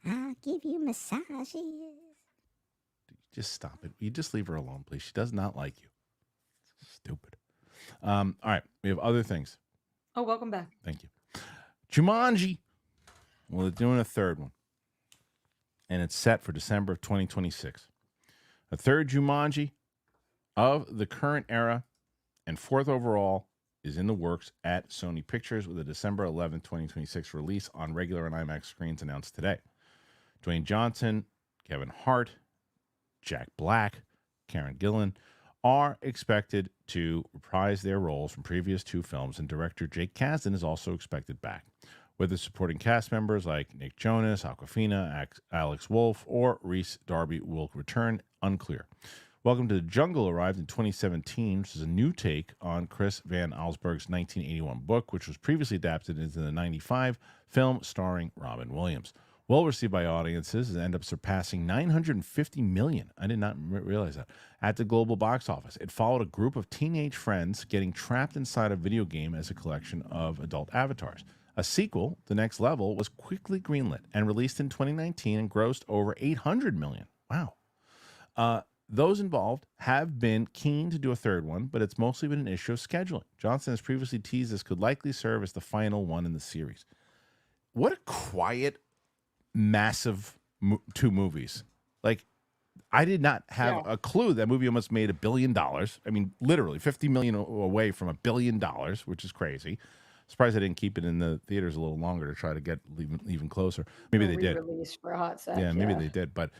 I'll give you massages.
Just stop it. You just leave her alone, please. She does not like you. Stupid. All right. We have other things.
Oh, welcome back.
Thank you. Jumanji. Well, they're doing a third one. And it's set for December of 2026. A third Jumanji of the current era and fourth overall is in the works at Sony Pictures with a December 11, 2026 release on regular and IMAX screens announced today. Dwayne Johnson, Kevin Hart, Jack Black, Karen Gillan are expected to reprise their roles from previous two films, and director Jake Kasdan is also expected back. Whether supporting cast members like Nick Jonas, Awkwafina, Alex Wolff, or Reese Darby will return, unclear. Welcome to the Jungle arrived in 2017, which is a new take on Chris Van Allsburg's 1981 book, which was previously adapted into the 95 film starring Robin Williams. Well received by audiences and end up surpassing $950 million. I did not realize that. At the global box office. It followed a group of teenage friends getting trapped inside a video game as a collection of adult avatars. A sequel, The Next Level, was quickly greenlit and released in 2019 and grossed over $800 million. Wow. Those involved have been keen to do a third one, but it's mostly been an issue of scheduling. Johnson has previously teased this could likely serve as the final one in the series. What a quiet, massive two movies. Like, I did not have a clue that movie almost made $1 billion. I mean, literally $50 million away from $1 billion, which is crazy. Surprised I didn't keep it in the theaters a little longer to try to get even closer. Maybe they did.
Release for a hot sec.
Yeah, maybe they did. But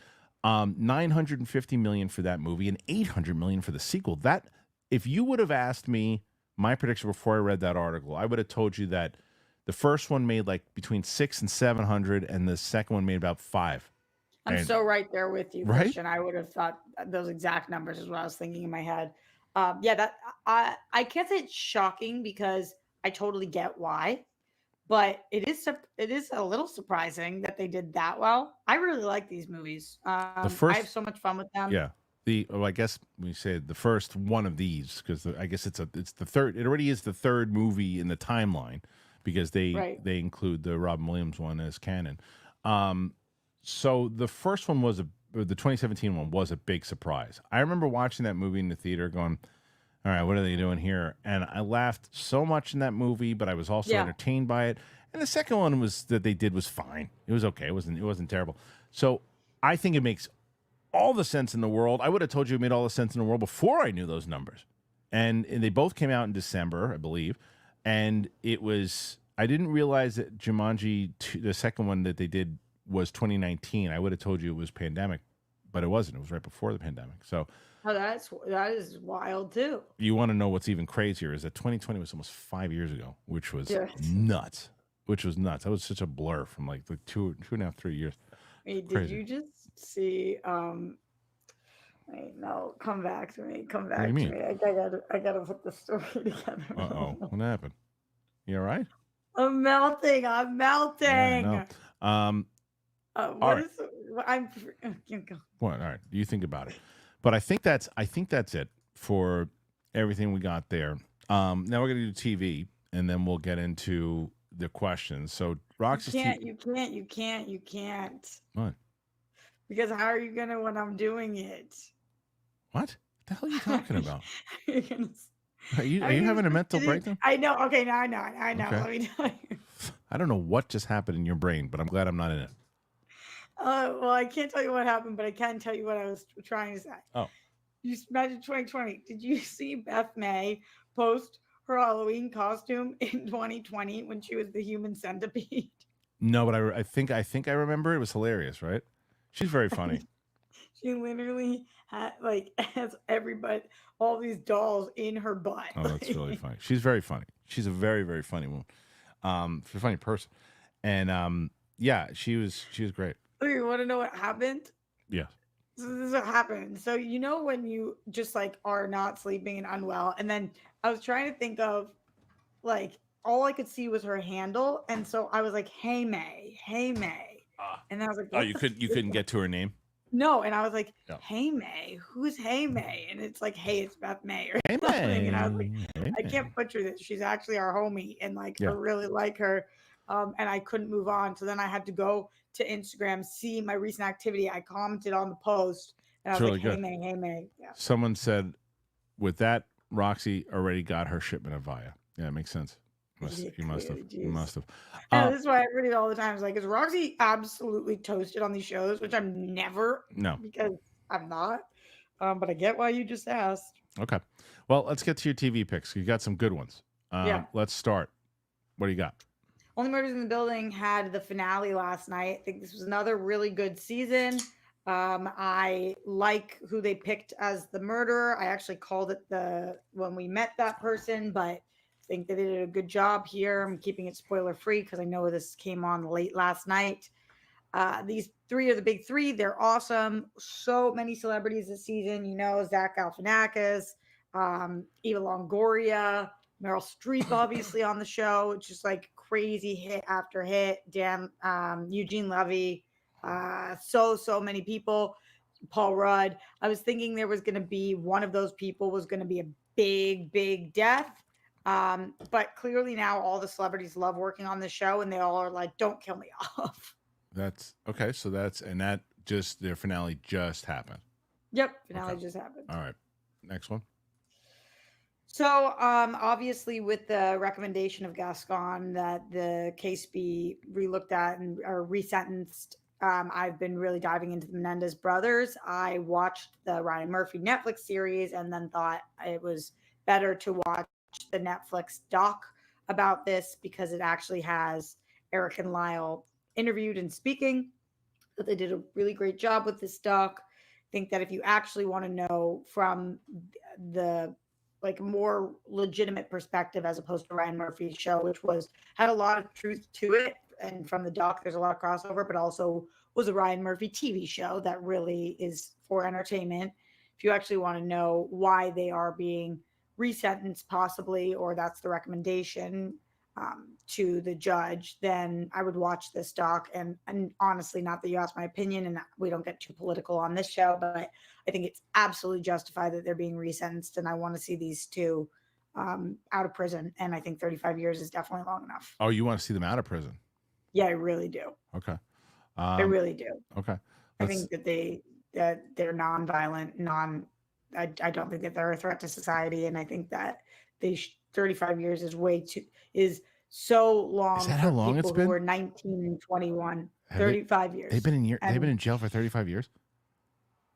$950 million for that movie and $800 million for the sequel. That, if you would have asked me my prediction before I read that article, I would have told you that the first one made like between 600 and 700, and the second one made about 5.
I'm so right there with you,
Right?
Christian. I would have thought those exact numbers is what I was thinking in my head. That I can't say it's shocking because I totally get why, but it is a little surprising that they did that well. I really like these movies. I have so much fun with them.
Yeah. I guess we said the first one of these, because I guess it's the third. It already is the third movie in the timeline because they include the Robin Williams one as canon. So the first one the 2017 one was a big surprise. I remember watching that movie in the theater going, all right, what are they doing here? And I laughed so much in that movie, but I was also entertained by it. And the second one was fine. It was okay. It wasn't terrible. So I think it makes all the sense in the world. I would have told you it made all the sense in the world before I knew those numbers. And they both came out in December, I believe. And I didn't realize that Jumanji, the second one that they did was 2019. I would have told you it was pandemic, but it wasn't. It was right before the pandemic. So
Oh, that is wild too.
you want to know what's even crazier is that 2020 was almost 5 years ago, which was
Yes.
nuts. That was such a blur from like the two and a half, 3 years.
Hey, did
Crazy.
you just see? Wait, no, come back to me. Come back
do you
to
mean?
me. I gotta put the story together.
What happened? You all right?
I'm melting. I'm melting.
Yeah, no.
What
right.
is? I'm. Go.
What? All right. You think about it. But I think that's it for everything we got there. Now we're gonna do TV, and then we'll get into the questions. So Roxy's
You can't.
What?
Because how are you gonna when I'm doing it?
What the hell are you talking about?
You're gonna
Are you having a mental breakdown?
I know. Okay, now I know.
Okay.
Let me tell you.
I don't know what just happened in your brain, but I'm glad I'm not in it.
Well, I can't tell you what happened, but I can tell you what I was trying to say.
Oh.
You imagine 2020. Did you see Beth May post her Halloween costume in 2020 when she was the human centipede?
No, but I think I remember it was hilarious, right? She's very funny.
She literally has everybody, all these dolls in her butt.
Oh, that's really funny. She's very funny. She's a very, very funny woman. She's a funny person. And yeah, she was great.
Okay, you want to know what happened?
Yeah.
So this is what happened. So you know when you just like are not sleeping and unwell, and then I was trying to think of like all I could see was her handle, and so I was like, "Hey May, hey May," and I was like,
"Oh, you couldn't get to her name."
No, and I was like,
No.
"Hey May, who's Hey May?" And it's like, "Hey, it's Beth May," or
Hey
something.
May.
And I was like,
Hey,
I can't butcher this. She's actually our homie, and like
Yeah.
I really like her. And I couldn't move on, so then I had to go to Instagram, see my recent activity. I commented on the post, and I
It's
was
really
like,
good.
"Hey May." Yeah.
Someone said, with that, Roxy already got her shipment of Via. Yeah, it makes sense. You must have.
And this is why I read it all the time. It's like, is Roxy absolutely toasted on these shows? Which I'm never.
No.
Because I'm not. But I get why you just asked.
Okay. Well, let's get to your TV picks. You got some good ones.
Yeah.
Let's start. What do you got?
Only Murders in the Building had the finale last night. I think this was another really good season. I like who they picked as the murderer. I actually called it when we met that person, but I think they did a good job here. I'm keeping it spoiler free because I know this came on late last night. These three are the big three. They're awesome. So many celebrities this season. You know, Zach Galifianakis, Eva Longoria, Meryl Streep, obviously on the show. It's just like crazy hit after hit. Eugene Levy. So many people. Paul Rudd. I was thinking there was going to be one of those people was going to be a big death. But clearly now all the celebrities love working on the show, and they all are like, "Don't kill me off."
That's okay. So that just their finale just happened.
Yep, finale just happened.
All right, next one.
So, obviously, with the recommendation of Gascon that the case be relooked at or resentenced, I've been really diving into the Menendez brothers. I watched the Ryan Murphy Netflix series and then thought it was better to watch the Netflix doc about this because it actually has Eric and Lyle interviewed and speaking. But they did a really great job with this doc. I think that if you actually want to know from the like more legitimate perspective as opposed to Ryan Murphy's show, which had a lot of truth to it. And from the doc, there's a lot of crossover, but also was a Ryan Murphy TV show that really is for entertainment. If you actually want to know why they are being resentenced possibly, or that's the recommendation to the judge, then I would watch this doc. And honestly, not that you asked my opinion, and we don't get too political on this show, but I think it's absolutely justified that they're being resentenced, and I want to see these two out of prison. And I think 35 years is definitely long enough.
Oh, you want to see them out of prison?
Yeah, I really do.
Okay.
I really do.
Okay.
I think that they're nonviolent, I don't think that they're a threat to society, and I think that 35 years is so long.
Is that how long it's been?
Who are 19 and 21. 35 years.
They've been in jail for 35 years.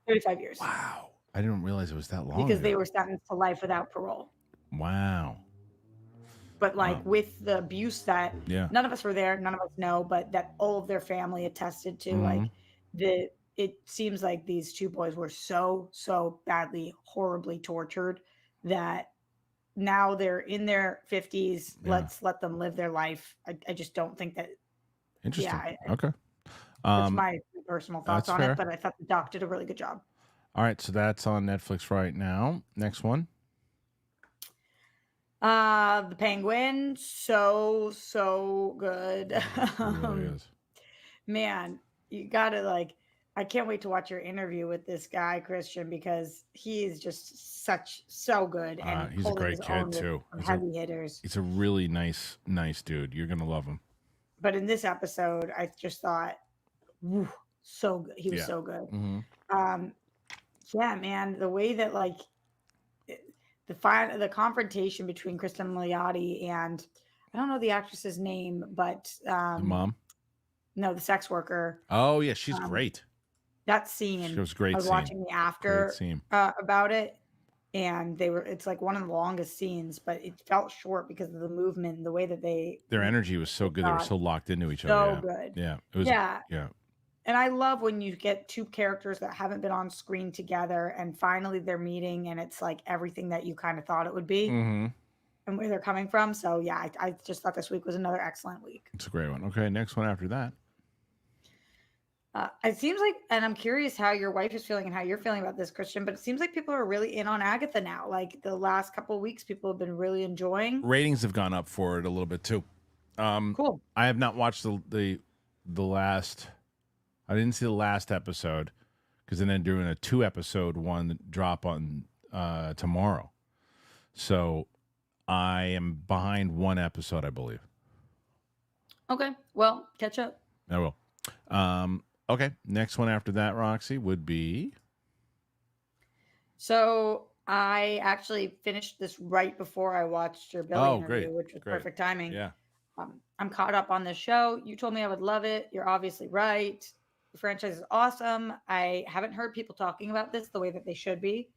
35 years.
Wow, I didn't realize it was that long.
Because they were sentenced to life without parole.
Wow.
but like with the abuse that
Yeah.
none of us were there, none of us know, but that all of their family attested to,
Mhm.
like it seems like these two boys were so badly, horribly tortured that now they're in their 50s.
Yeah.
Let's let them live their life. I just don't think that.
Interesting.
Yeah,
Okay.
that's my personal thoughts
that's
on
fair.
it, but I thought the doc did a really good job.
All right, so that's on Netflix right now. Next one.
The Penguin, so good.
It really is.
Man, you gotta like. I can't wait to watch your interview with this guy, Kristian, because he is just so good and
He's a
holding
great
his
kid
own with
too.
some heavy hitters.
He's a really nice dude. You're gonna love him.
But in this episode, I just thought, whew, so good. He was
Yeah.
so good.
Mm-hmm.
Yeah, man, the way that like the confrontation between Kristen Milioti and I don't know the actress's name, but
The mom.
no, the sex worker.
Oh yeah, she's great.
That scene,
She was great.
I was
scene.
watching the after
Great scene.
about it, and it's like one of the longest scenes, but it felt short because of the movement and the way that
their energy was so good. They were so locked into each other.
So good.
Yeah. It was.
Yeah.
Yeah.
And I love when you get two characters that haven't been on screen together and finally they're meeting and it's like everything that you kind of thought it would be
Mm-hmm.
and where they're coming from. So yeah, I just thought this week was another excellent week.
It's a great one. Okay, next one after that.
It seems like, and I'm curious how your wife is feeling and how you're feeling about this, Kristian, but it seems like people are really in on Agatha now. Like the last couple of weeks, people have been really enjoying.
Ratings have gone up for it a little bit too.
Cool.
I have not watched the last. I didn't see the last episode because then they're doing a 2-episode one drop on tomorrow. So I am behind one episode, I believe.
Okay. Well, catch up.
I will. Okay. Next one after that, Roxy, would be.
So I actually finished this right before I watched your Billy interview,
great.
which was
Great.
perfect timing.
Yeah.
I'm caught up on this show. You told me I would love it. You're obviously right. The franchise is awesome. I haven't heard people talking about this the way that they should be.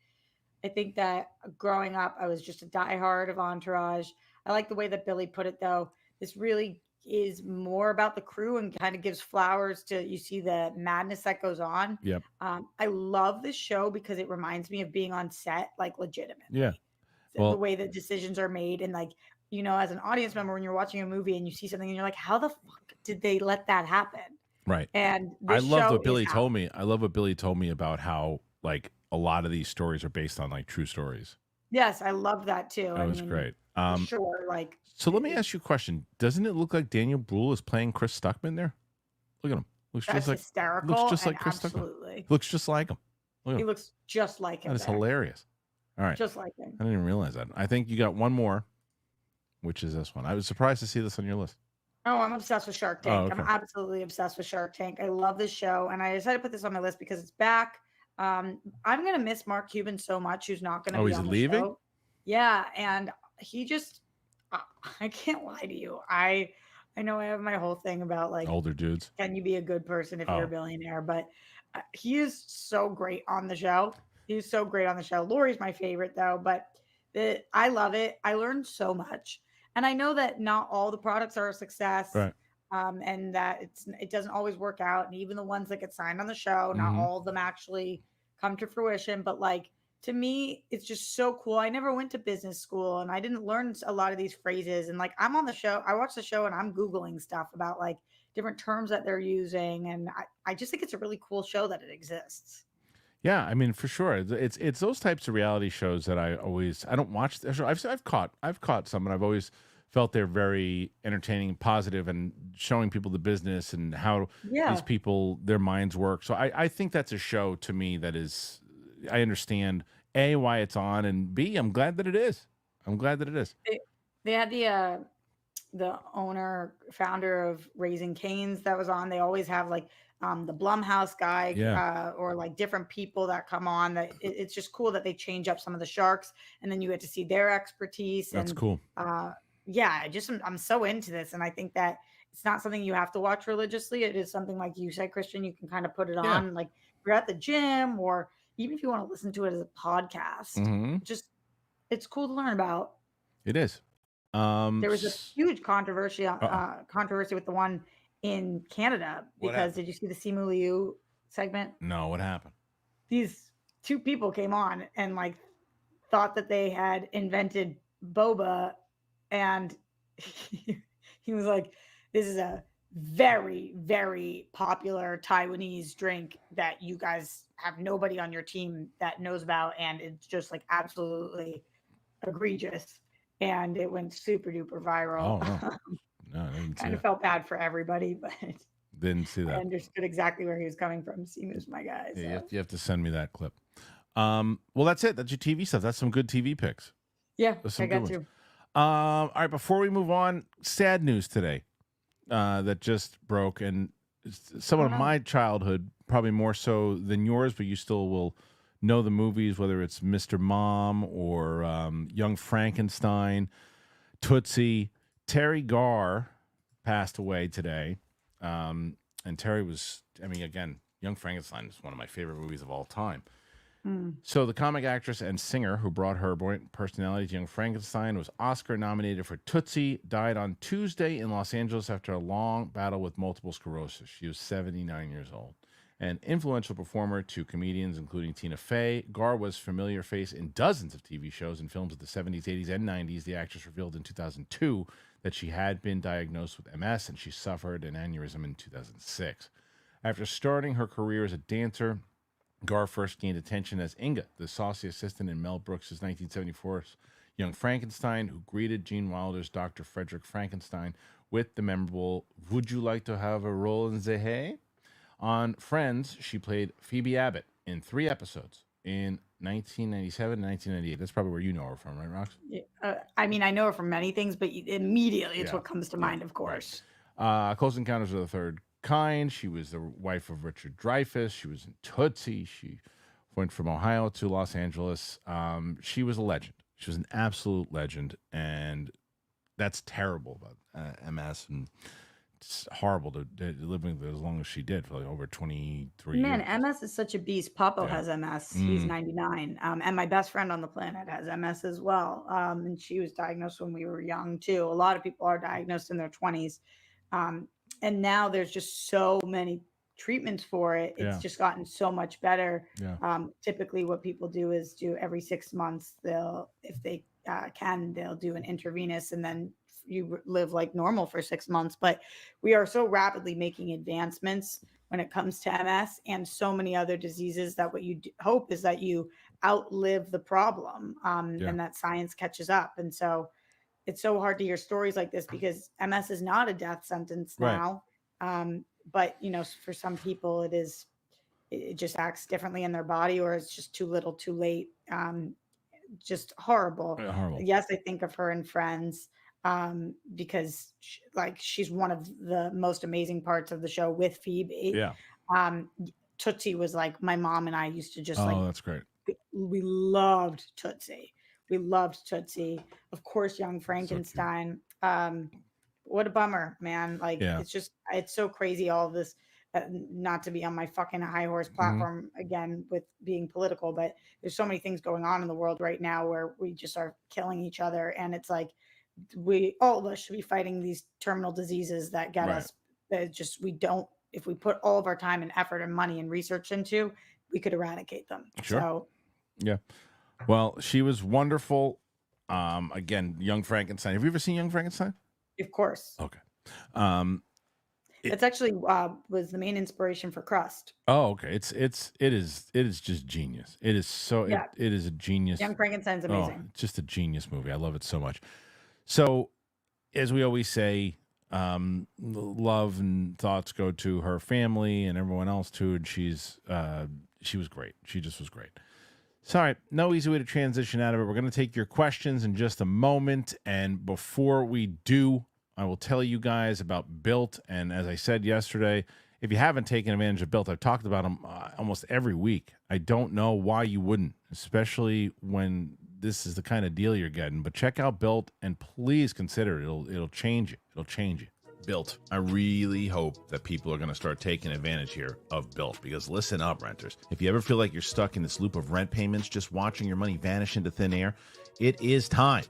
I think that growing up, I was just a diehard of Entourage. I like the way that Billy put it, though. This really is more about the crew and kind of gives flowers to you see the madness that goes on.
Yep.
I love this show because it reminds me of being on set, like legitimately.
Yeah.
The way that decisions are made and like, you know, as an audience member, when you're watching a movie and you see something and you're like, how the fuck did they let that happen?
Right.
And
I
this
love
show
what Billy
is
told me. I love what Billy told me about how like a lot of these stories are based on like true stories.
Yes, I love that too.
That was great.
for sure. Like,
So let me ask you a question. Doesn't it look like Daniel Bruhl is playing Chris Stuckman there? Look at him. Looks
that's
just like
hysterical.
looks just
and
like Chris
absolutely.
Stuckman. Looks just like him. Look at
He
him.
looks just like him.
That is
there.
hilarious. All right.
Just like him.
I didn't even realize that. I think you got one more, which is this one. I was surprised to see this on your list.
Oh, I'm obsessed with Shark Tank.
Oh, okay.
I'm absolutely obsessed with Shark Tank. I love this show, and I decided to put this on my list because it's back. I'm gonna miss Mark Cuban so much. Who's not gonna be
he's
on the
leaving?
show. Yeah, and he just I can't lie to you. I know I have my whole thing about like
Older dudes.
can you be a good person if you're a billionaire, but he is so great on the show. He's so great on the show. Lori's my favorite though, but I love it. I learned so much. And I know that not all the products are a success,
Right.
and that it doesn't always work out. And even the ones that get signed on the show, not all of them actually come to fruition. But like to me, it's just so cool. I never went to business school, and I didn't learn a lot of these phrases. And like I'm on the show, I watch the show, and I'm googling stuff about like different terms that they're using, and I just think it's a really cool show that it exists.
Yeah, I mean, for sure, it's those types of reality shows that I don't watch. I've caught some, and I've always felt they're very entertaining, positive, and showing people the business and how these people their minds work. So I think that's a show to me that is I understand A, why it's on, and B, I'm glad that it is. I'm glad that it is.
They had the founder of Raising Cane's that was on. They always have like the Blumhouse guy or like different people that come on. That it's just cool that they change up some of the sharks, and then you get to see their expertise.
That's
and,
cool.
Yeah, I'm so into this, and I think that it's not something you have to watch religiously. It is something like you said, Kristian. You can kind of put it on, like you're at the gym, or even if you want to listen to it as a podcast. Just it's cool to learn about.
It is.
There was a huge controversy
Uh-oh.
controversy with the one in Canada
What
because
happened?
did you see the Simu Liu segment?
No, what happened?
These two people came on and like thought that they had invented boba, and he was like, "This is a very, very popular Taiwanese drink that you guys have nobody on your team that knows about, and it's just like absolutely egregious." And it went super duper viral.
Oh, no. No, I didn't see
Kind of
that.
felt bad for everybody, but
Didn't see
I
that.
understood exactly where he was coming from. Simu's my guy.
Yeah,
So.
you have to send me that clip. Well, that's it. That's your TV stuff. That's some good TV picks.
Yeah,
That's
I
some good
got
ones.
you.
All right, before we move on, sad news today that just broke, and someone of
no.
my childhood, probably more so than yours, but you still will know the movies, whether it's Mr. Mom or Young Frankenstein, Tootsie. Terry Garr passed away today. And Terry was, I mean, again, Young Frankenstein is one of my favorite movies of all time. So the comic actress and singer who brought her buoyant personality to Young Frankenstein was Oscar nominated for Tootsie, died on Tuesday in Los Angeles after a long battle with multiple sclerosis. She was 79 years old. An influential performer to comedians, including Tina Fey, Garr was a familiar face in dozens of TV shows and films of the 70s, 80s, and 90s. The actress revealed in 2002 that she had been diagnosed with MS and she suffered an aneurysm in 2006. After starting her career as a dancer, Garr first gained attention as Inga, the saucy assistant in Mel Brooks' 1974 Young Frankenstein, who greeted Gene Wilder's Dr. Frederick Frankenstein with the memorable, "Would you like to have a role in the hay?" On Friends, she played Phoebe Abbott in 3 episodes in 1997 and 1998. That's probably where you know her from, right, Rox?
I mean, I know her from many things, but immediately it's
Yeah.
what comes to mind, of course.
Close Encounters of the Third Kind. She was the wife of Richard Dreyfuss. She was in Tootsie. She went from Ohio to Los Angeles. She was a legend. She was an absolute legend, and that's terrible about MS, and it's horrible to live with as long as she did for like over 23
Man,
years.
MS is such a beast. Papo
Yeah.
has MS. He's 99. And my best friend on the planet has MS as well. And she was diagnosed when we were young, too. A lot of people are diagnosed in their 20s. And now there's just so many treatments for it. It's
Yeah.
just gotten so much better.
Yeah.
Typically, what people do is do every 6 months, if they can, they'll do an intravenous, and then you live like normal for 6 months. But we are so rapidly making advancements when it comes to MS and so many other diseases that what you hope is that you outlive the problem, and that science catches up. And so it's so hard to hear stories like this because MS is not a death sentence now. But for some people it just acts differently in their body, or it's just too little too late. Just horrible.
Horrible.
Yes, I think of her in Friends, because she's one of the most amazing parts of the show with Phoebe.
Yeah.
Tootsie was like my mom and I used to just
that's great.
we loved Tootsie. We loved Tootsie. Of course, Young Frankenstein. What a bummer, man. It's so crazy, all of this. Not to be on my fucking high horse platform again with being political, but there's so many things going on in the world right now where we just are killing each other. And it's like, all of us should be fighting these terminal diseases that get us, that just, if we put all of our time and effort and money and research into, we could eradicate them.
Sure.
So,
yeah. Well, she was wonderful. Again, Young Frankenstein. Have you ever seen Young Frankenstein?
Of course.
Okay.
It's actually was the main inspiration for Crust.
Oh, okay. It is just genius. It is so it is a genius.
Young Frankenstein's amazing.
It's just a genius movie. I love it so much. So, as we always say, love and thoughts go to her family and everyone else too. And she was great. She just was great. So, all right, no easy way to transition out of it. We're going to take your questions in just a moment. And before we do, I will tell you guys about BILT. And as I said yesterday, if you haven't taken advantage of BILT, I've talked about them almost every week. I don't know why you wouldn't, especially when this is the kind of deal you're getting. But check out BILT and please consider it. It'll change you. It'll change you. BILT. I really hope that people are going to start taking advantage here of BILT, because listen up, renters. If you ever feel like you're stuck in this loop of rent payments, just watching your money vanish into thin air, it is time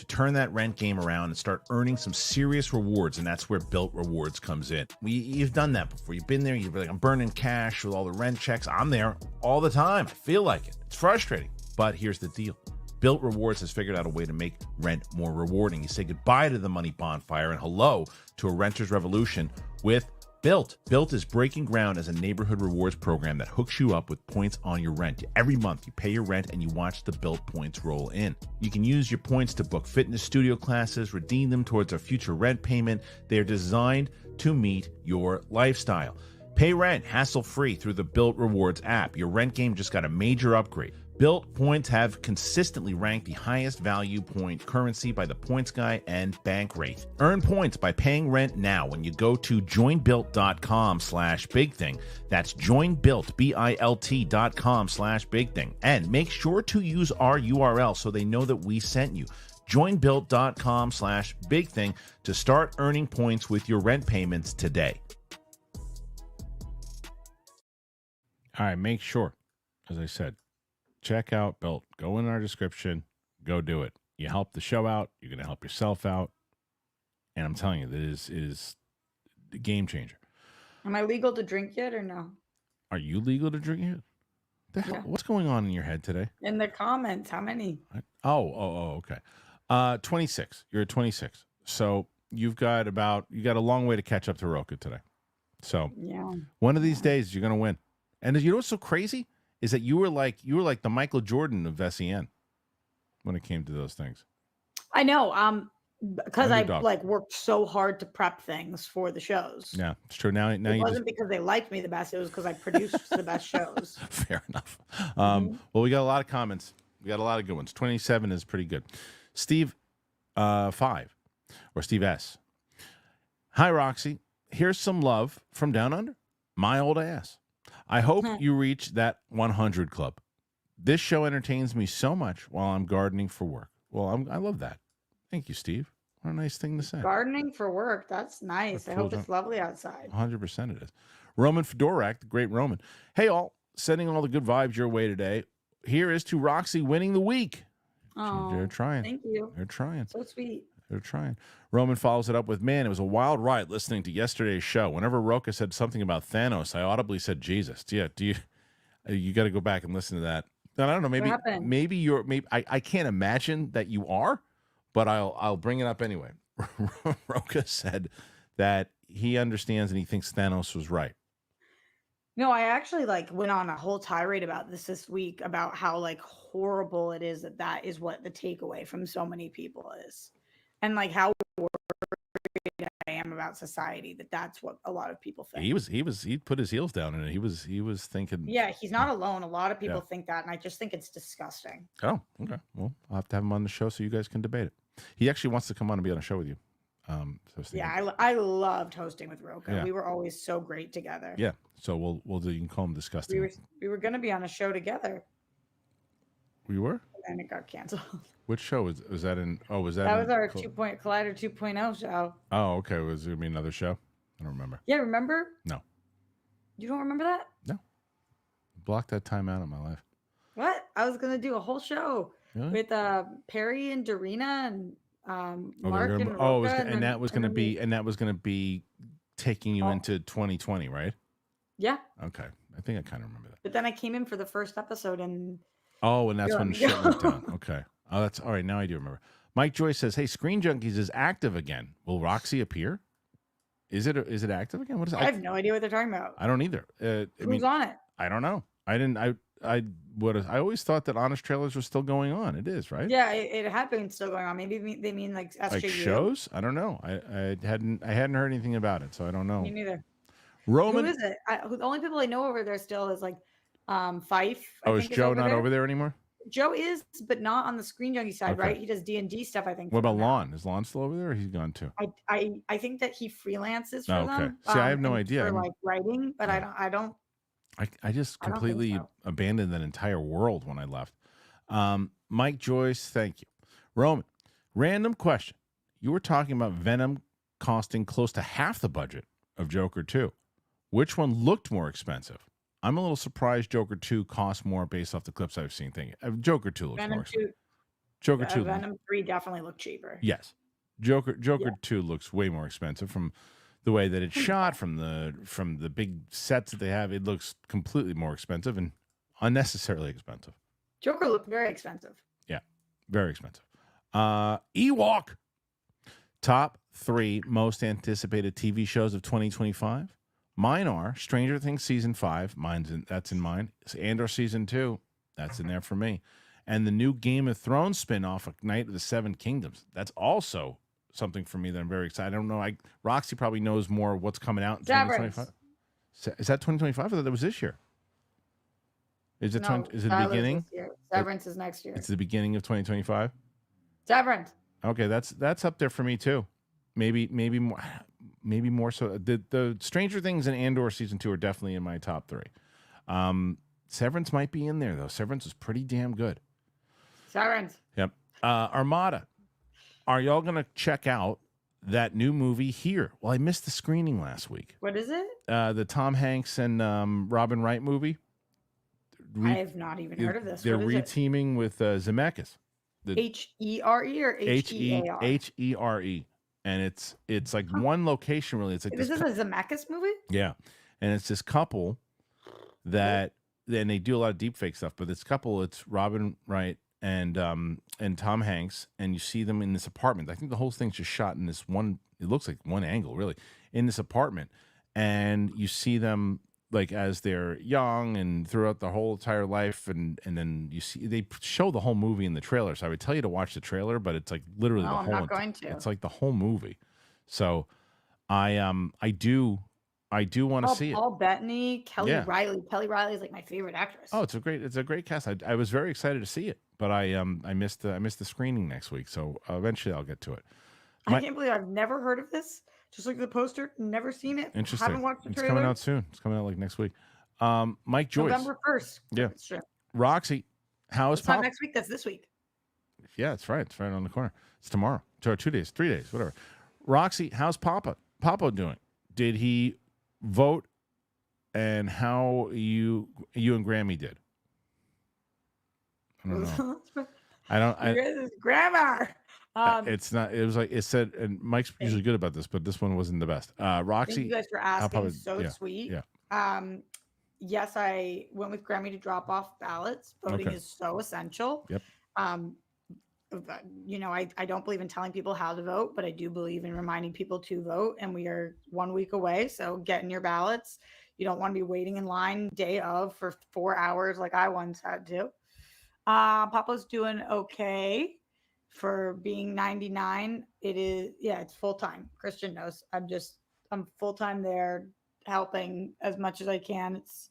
to turn that rent game around and start earning some serious rewards, and that's where BILT Rewards comes in. You've done that before. You've been there. You're like, I'm burning cash with all the rent checks. I'm there all the time. I feel like it. It's frustrating. But here's the deal. BILT Rewards has figured out a way to make rent more rewarding. You say goodbye to the money bonfire and hello to a renter's revolution with BILT. BILT is breaking ground as a neighborhood rewards program that hooks you up with points on your rent. Every month, you pay your rent and you watch the BILT points roll in. You can use your points to book fitness studio classes, redeem them towards a future rent payment. They are designed to meet your lifestyle. Pay rent hassle-free through the BILT Rewards app. Your rent game just got a major upgrade. BILT points have consistently ranked the highest value point currency by the Points Guy and Bankrate. Earn points by paying rent now when you go to joinbilt.com/bigthing. That's joinbilt, BILT.com/bigthing. And make sure to use our URL so they know that we sent you. Joinbilt.com/bigthing to start earning points with your rent payments today. All right, make sure, as I said, check out BILT. Go in our description. Go do it. You help the show out. You're going to help yourself out. And I'm telling you, this is a game changer.
Am I legal to drink yet or no?
Are you legal to drink yet? The hell, what's going on in your head today?
In the comments, how many?
Okay. 26. You're at 26. So you got a long way to catch up to Roka today. So
yeah,
one of these days you're going to win. And you know what's so crazy? Is that you were like the Michael Jordan of SEN when it came to those things.
I know. Because I worked so hard to prep things for the shows.
Yeah, it's true. Now
it wasn't because they liked me the best. It was because I produced the best shows.
Fair enough. Well, we got a lot of comments. We got a lot of good ones. 27 is pretty good. Steve 5 or Steve S. Hi, Roxy. Here's some love from down under. My old ass. I hope you reach that 100 club. This show entertains me so much while I'm gardening for work. Well, I love that. Thank you, Steve. What a nice thing to say.
Gardening for work. That's nice. I hope it's lovely outside.
100% it is. Roman Fedorak, the great Roman. Hey, all. Sending all the good vibes your way today. Here is to Roxy winning the week.
Oh,
they're trying.
Thank you.
They're trying.
So sweet.
They're trying. Roman follows it up with, man, it was a wild ride listening to yesterday's show. Whenever Roka said something about Thanos, I audibly said Jesus. Yeah, you got to go back and listen to that. And I don't know, maybe I can't imagine that you are, but I'll bring it up anyway. Roka said that he understands and he thinks Thanos was right.
No, I actually went on a whole tirade about this week about how horrible it is that is what the takeaway from so many people is. And how worried I am about society that's what a lot of people think.
He put his heels down in it. He was thinking.
Yeah, he's not alone. A lot of people think that, and I just think it's disgusting.
Oh, okay. Well, I'll have to have him on the show so you guys can debate it. He actually wants to come on and be on a show with you.
I loved hosting with Roka.
Yeah.
We were always so great together.
Yeah. So we'll do. You can call him disgusting.
We were going to be on a show together.
We were.
And it got canceled.
Which show was that in? Oh, was that?
That was our Collider 2.0 show.
Oh, okay. Was there gonna be another show? I don't remember.
Yeah, remember?
No.
You don't remember that?
No. Block that time out of my life.
What? I was gonna do a whole show with Perry and Dorina and Mark and Roka,
and that was gonna be taking you into 2020, right?
Yeah.
Okay. I think I kind of remember that.
But then I came in for the first episode and.
Oh, and that's when the shit went down. Okay. Oh, that's all right. Now I do remember. Mike Joyce says, "Hey, Screen Junkies is active again. Will Roxy appear? Is it active again? What is it?
I have no idea what they're talking about.
I don't either.
Who's on it?
I don't know. I didn't. I always thought that Honest Trailers was still going on. It is, right?
Yeah, it had been still going on. Maybe they mean SJU.
Like shows? I don't know. I hadn't heard anything about it, so I don't know.
Me neither.
Roman.
Who is it? The only people I know over there still is Fife.
Is Joe not over there anymore?
Joe is, but not on the Screen Junkie side, right? He does D&D stuff, I think.
What about Lon? Is Lon still over there, or he's gone too?
I think that he freelances for them.
See, I have no idea.
For writing, but I don't.
I just completely abandoned that entire world when I left. Mike Joyce, thank you. Roman, random question. You were talking about Venom costing close to half the budget of Joker 2. Which one looked more expensive? I'm a little surprised Joker 2 costs more based off the clips I've seen. Joker 2 looks more expensive. Joker 2.
Venom 3 definitely looked cheaper.
Yes. Joker 2 looks way more expensive from the way that it's shot, from the big sets that they have. It looks completely more expensive and unnecessarily expensive.
Joker looked very expensive.
Yeah, very expensive. Ewok. Top 3 most anticipated TV shows of 2025. Mine are Stranger Things season 5. That's in mine. Andor season 2. That's in there for me. And the new Game of Thrones spinoff of Night of the Seven Kingdoms. That's also something for me that I'm very excited. I don't know. Roxy probably knows more of what's coming out in 2025. Is that 2025? I thought that was this year. Is it? Is it the beginning?
Severance is next year.
It's the beginning of 2025.
Severance.
Okay, that's up there for me too. Maybe more so. The Stranger Things and Andor season 2 are definitely in my top 3. Severance might be in there though. Severance is pretty damn good.
Severance.
Yep. Armada. Are y'all gonna check out that new movie Here? Well, I missed the screening last week.
What is it?
The Tom Hanks and Robin Wright movie.
I have not even heard of this.
They're reteaming with Zemeckis.
H-E-R-E or H-E-A-R?
H-E-R-E. And it's like one location really. It's like
this is a Zemeckis movie?
Yeah. And it's this couple that then they do a lot of deep fake stuff, but this couple, it's Robin Wright and Tom Hanks, and you see them in this apartment. I think the whole thing's just shot in this one, it looks like one angle really, in this apartment. And you see them like as they're young and throughout the whole entire life, and then you see they show the whole movie in the trailer. So I would tell you to watch the trailer, but it's like literally the whole.
I'm not going to.
It's like the whole movie. So I do want to see it.
Paul Bettany, Kelly Riley. Kelly Riley is like my favorite actress.
Oh, it's a great cast. I was very excited to see it, but I missed the screening next week. So eventually I'll get to it.
I can't believe I've never heard of this. Just look at the poster, never seen it.
Interesting.
Haven't watched the trailer.
It's coming out soon. It's coming out like next week. Mike Joyce.
November 1st.
Yeah.
That's true.
Roxy, how is
It's not
Papa?
next week. That's this week.
Yeah, it's right. It's right on the corner. It's tomorrow. 2 days, 3 days, whatever. Roxy, how's Papa? Papa doing? Did he vote? And how you and Grammy did? I don't know.
This is grammar.
It's not. It was like it said, and Mike's usually good about this, but this one wasn't the best. Roxy,
thank you guys for asking. Sweet.
Yeah.
Yes, I went with Grammy to drop off ballots. Voting is so essential.
Yep.
I don't believe in telling people how to vote, but I do believe in reminding people to vote. And we are 1 week away, so get in your ballots. You don't want to be waiting in line day of for 4 hours like I once had to. Papa's doing okay for being 99. It is, it's full time. Kristian knows. I'm full time there, helping as much as I can. It's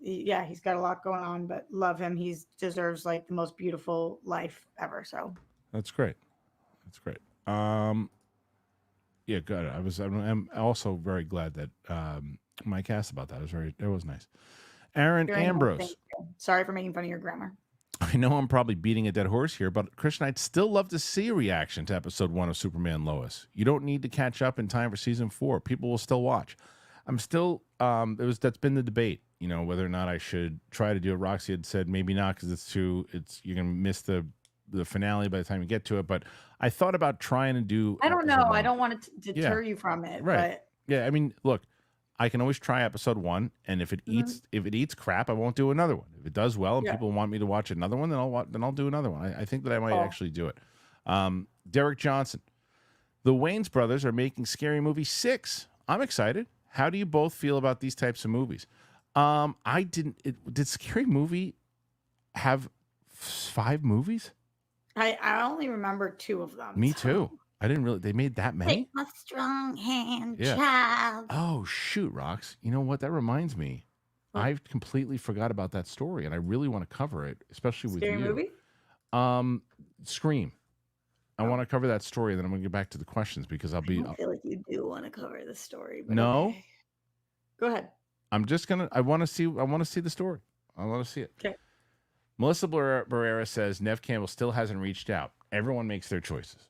he's got a lot going on, but love him. He deserves like the most beautiful life ever. So
that's great. That's great. Yeah, good. I'm also very glad that Mike asked about that. It was nice. Aaron Ambrose.
Sorry for making fun of your grammar.
I know I'm probably beating a dead horse here, but Kristian, I'd still love to see a reaction to episode 1 of Superman Lois. You don't need to catch up in time for season 4. People will still watch. I'm still that's been the debate, whether or not I should try to do it. Roxy had said maybe not because you're gonna miss the finale by the time you get to it. But I thought about trying to do.
I don't know. I don't want to deter you from it.
Right.
But
yeah. I mean, look, I can always try episode 1, and if it eats crap, I won't do another one. If it does well and people want me to watch another one, then I'll do another one. I think that I might actually do it. Derek Johnson, the Wayans brothers are making Scary Movie 6. I'm excited. How do you both feel about these types of movies? Did Scary Movie have 5 movies?
I only remember 2 of them.
Me too. I didn't really. They made that many.
Take my strong hand, child.
Oh shoot, Rox! You know what? That reminds me. I completely forgot about that story, and I really want to cover it, especially with you.
Scary movie?
Scream. I want to cover that story, and then I'm going to get back to the questions because I
feel like you do want to cover the story. But
no.
Okay. Go ahead.
I'm just gonna. I want to see the story. I want to see it.
Okay.
Melissa Barrera says Neve Campbell still hasn't reached out. Everyone makes their choices.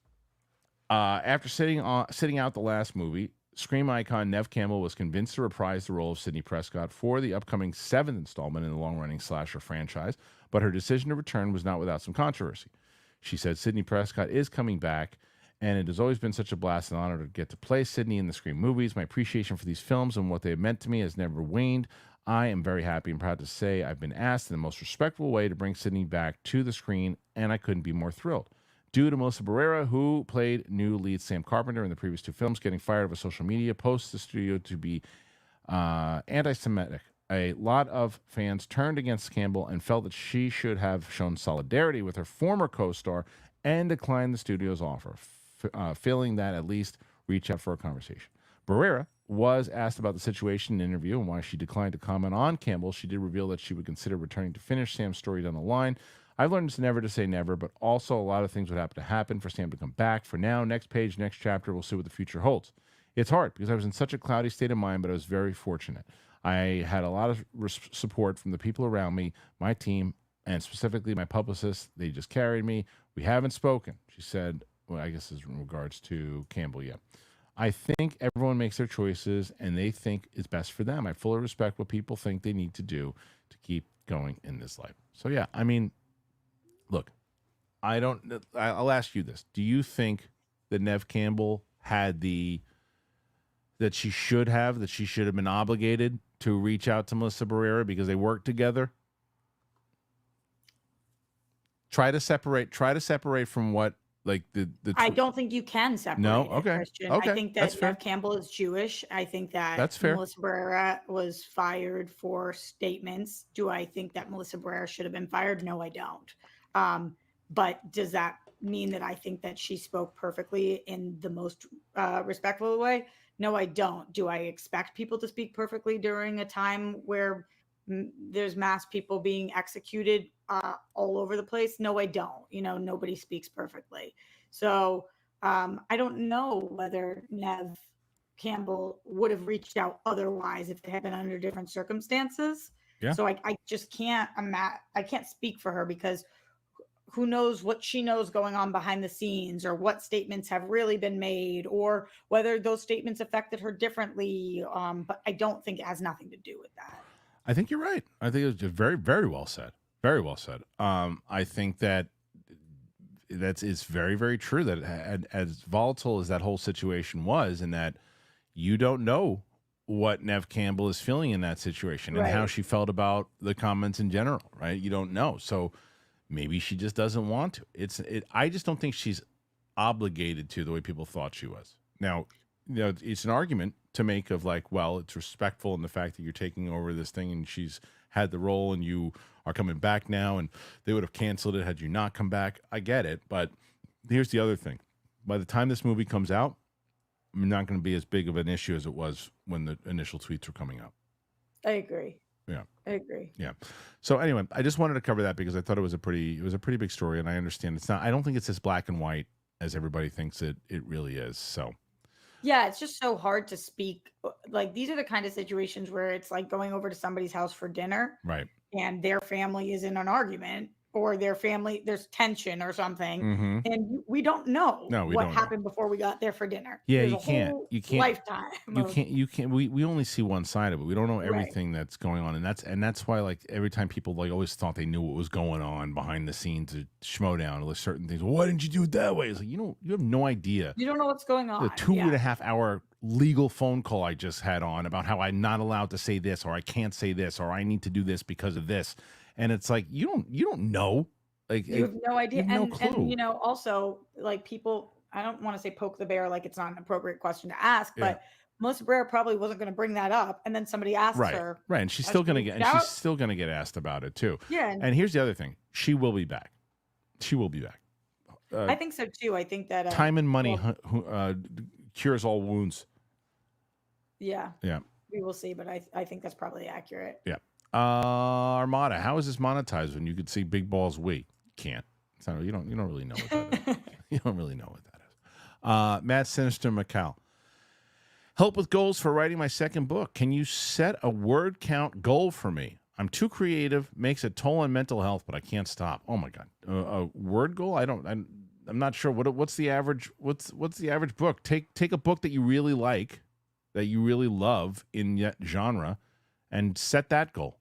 After sitting out the last movie, Scream icon Neve Campbell was convinced to reprise the role of Sidney Prescott for the upcoming 7th installment in the long-running slasher franchise, but her decision to return was not without some controversy. She said, Sidney Prescott is coming back, and it has always been such a blast and honor to get to play Sidney in the Scream movies. My appreciation for these films and what they have meant to me has never waned. I am very happy and proud to say I've been asked in the most respectful way to bring Sidney back to the screen, and I couldn't be more thrilled. Due to Melissa Barrera, who played new lead Sam Carpenter in the previous 2 films, getting fired over social media posts the studio to be anti-Semitic. A lot of fans turned against Campbell and felt that she should have shown solidarity with her former co-star and declined the studio's offer, feeling that at least reach out for a conversation. Barrera was asked about the situation in an interview and why she declined to comment on Campbell. She did reveal that she would consider returning to finish Sam's story down the line. I've learned it's never to say never, but also a lot of things would have to happen for Sam to come back. For now, next page, next chapter, we'll see what the future holds. It's hard because I was in such a cloudy state of mind, but I was very fortunate. I had a lot of support from the people around me, my team, and specifically my publicist. They just carried me. We haven't spoken, she said. Well, I guess in regards to Campbell, yeah. I think everyone makes their choices, and they think it's best for them. I fully respect what people think they need to do to keep going in this life. So, yeah, I mean, look, I'll ask you this. Do you think that Neve Campbell had that she should have been obligated to reach out to Melissa Barrera because they worked together? Try to separate from what, like the
I don't think you can separate Christian.
Okay.
I think that Neve Campbell is Jewish. I think that
That's fair.
Melissa Barrera was fired for statements. Do I think that Melissa Barrera should have been fired? No, I don't. But does that mean that I think that she spoke perfectly in the most respectful way? No, I don't. Do I expect people to speak perfectly during a time where there's mass people being executed all over the place? No, I don't. Nobody speaks perfectly. So I don't know whether Neve Campbell would have reached out otherwise if it had been under different circumstances.
Yeah.
So I just can't I can't speak for her because who knows what she knows going on behind the scenes, or what statements have really been made, or whether those statements affected her differently. But I don't think it has nothing to do with that.
I think you're right. I think it was very, very well said. Very well said. I think that is very, very true. That as volatile as that whole situation was, and that you don't know what Neve Campbell is feeling in that situation, and how she felt about the comments in general, right? You don't know. So maybe she just doesn't want to. I just don't think she's obligated to the way people thought she was. Now, it's an argument to make of like, well, it's respectful in the fact that you're taking over this thing and she's had the role and you are coming back now, and they would have canceled it had you not come back. I get it. But here's the other thing. By the time this movie comes out, I'm not going to be as big of an issue as it was when the initial tweets were coming up.
I agree.
Yeah.
I agree.
Yeah. So anyway, I just wanted to cover that because I thought it was a pretty big story, and I understand it's not. I don't think it's as black and white as everybody thinks it really is. So.
Yeah, it's just so hard to speak. Like, these are the kind of situations where it's like going over to somebody's house for dinner,
right?
And their family is in an argument, or there's tension or something, and we don't know what happened before we got there for dinner.
Yeah,
There's
you can't.
Lifetime.
You can't. We only see one side of it. We don't know everything that's going on, and that's why, like, every time people like always thought they knew what was going on behind the scenes to Schmodown or certain things. Why didn't you do it that way? It's like, you have no idea.
You don't know what's going on.
The 2.5 hour legal phone call I just had on about how I'm not allowed to say this, or I can't say this, or I need to do this because of this. And it's like, you don't know. Like,
you have no idea.
No clue.
And also, like, people, I don't want to say poke the bear, like it's not an appropriate question to ask, but Melissa Barrera probably wasn't going to bring that up, and then somebody asked her.
Right. And she's still going to get asked about it too.
Yeah.
And here's the other thing. She will be back.
I think so too. I think that
time and money cures all wounds.
Yeah.
Yeah.
We will see, but I think that's probably accurate.
Yeah. Armada, how is this monetized when you could see Big Balls We? Can't. So you don't really know what that is. You don't really know what that is. Matt Sinister McCall. Help with goals for writing my second book. Can you set a word count goal for me? I'm too creative, makes a toll on mental health, but I can't stop. Oh my God. A word goal? I'm not sure. What's the average? What's the average book? Take a book that you really like, that you really love in that genre, and set that goal.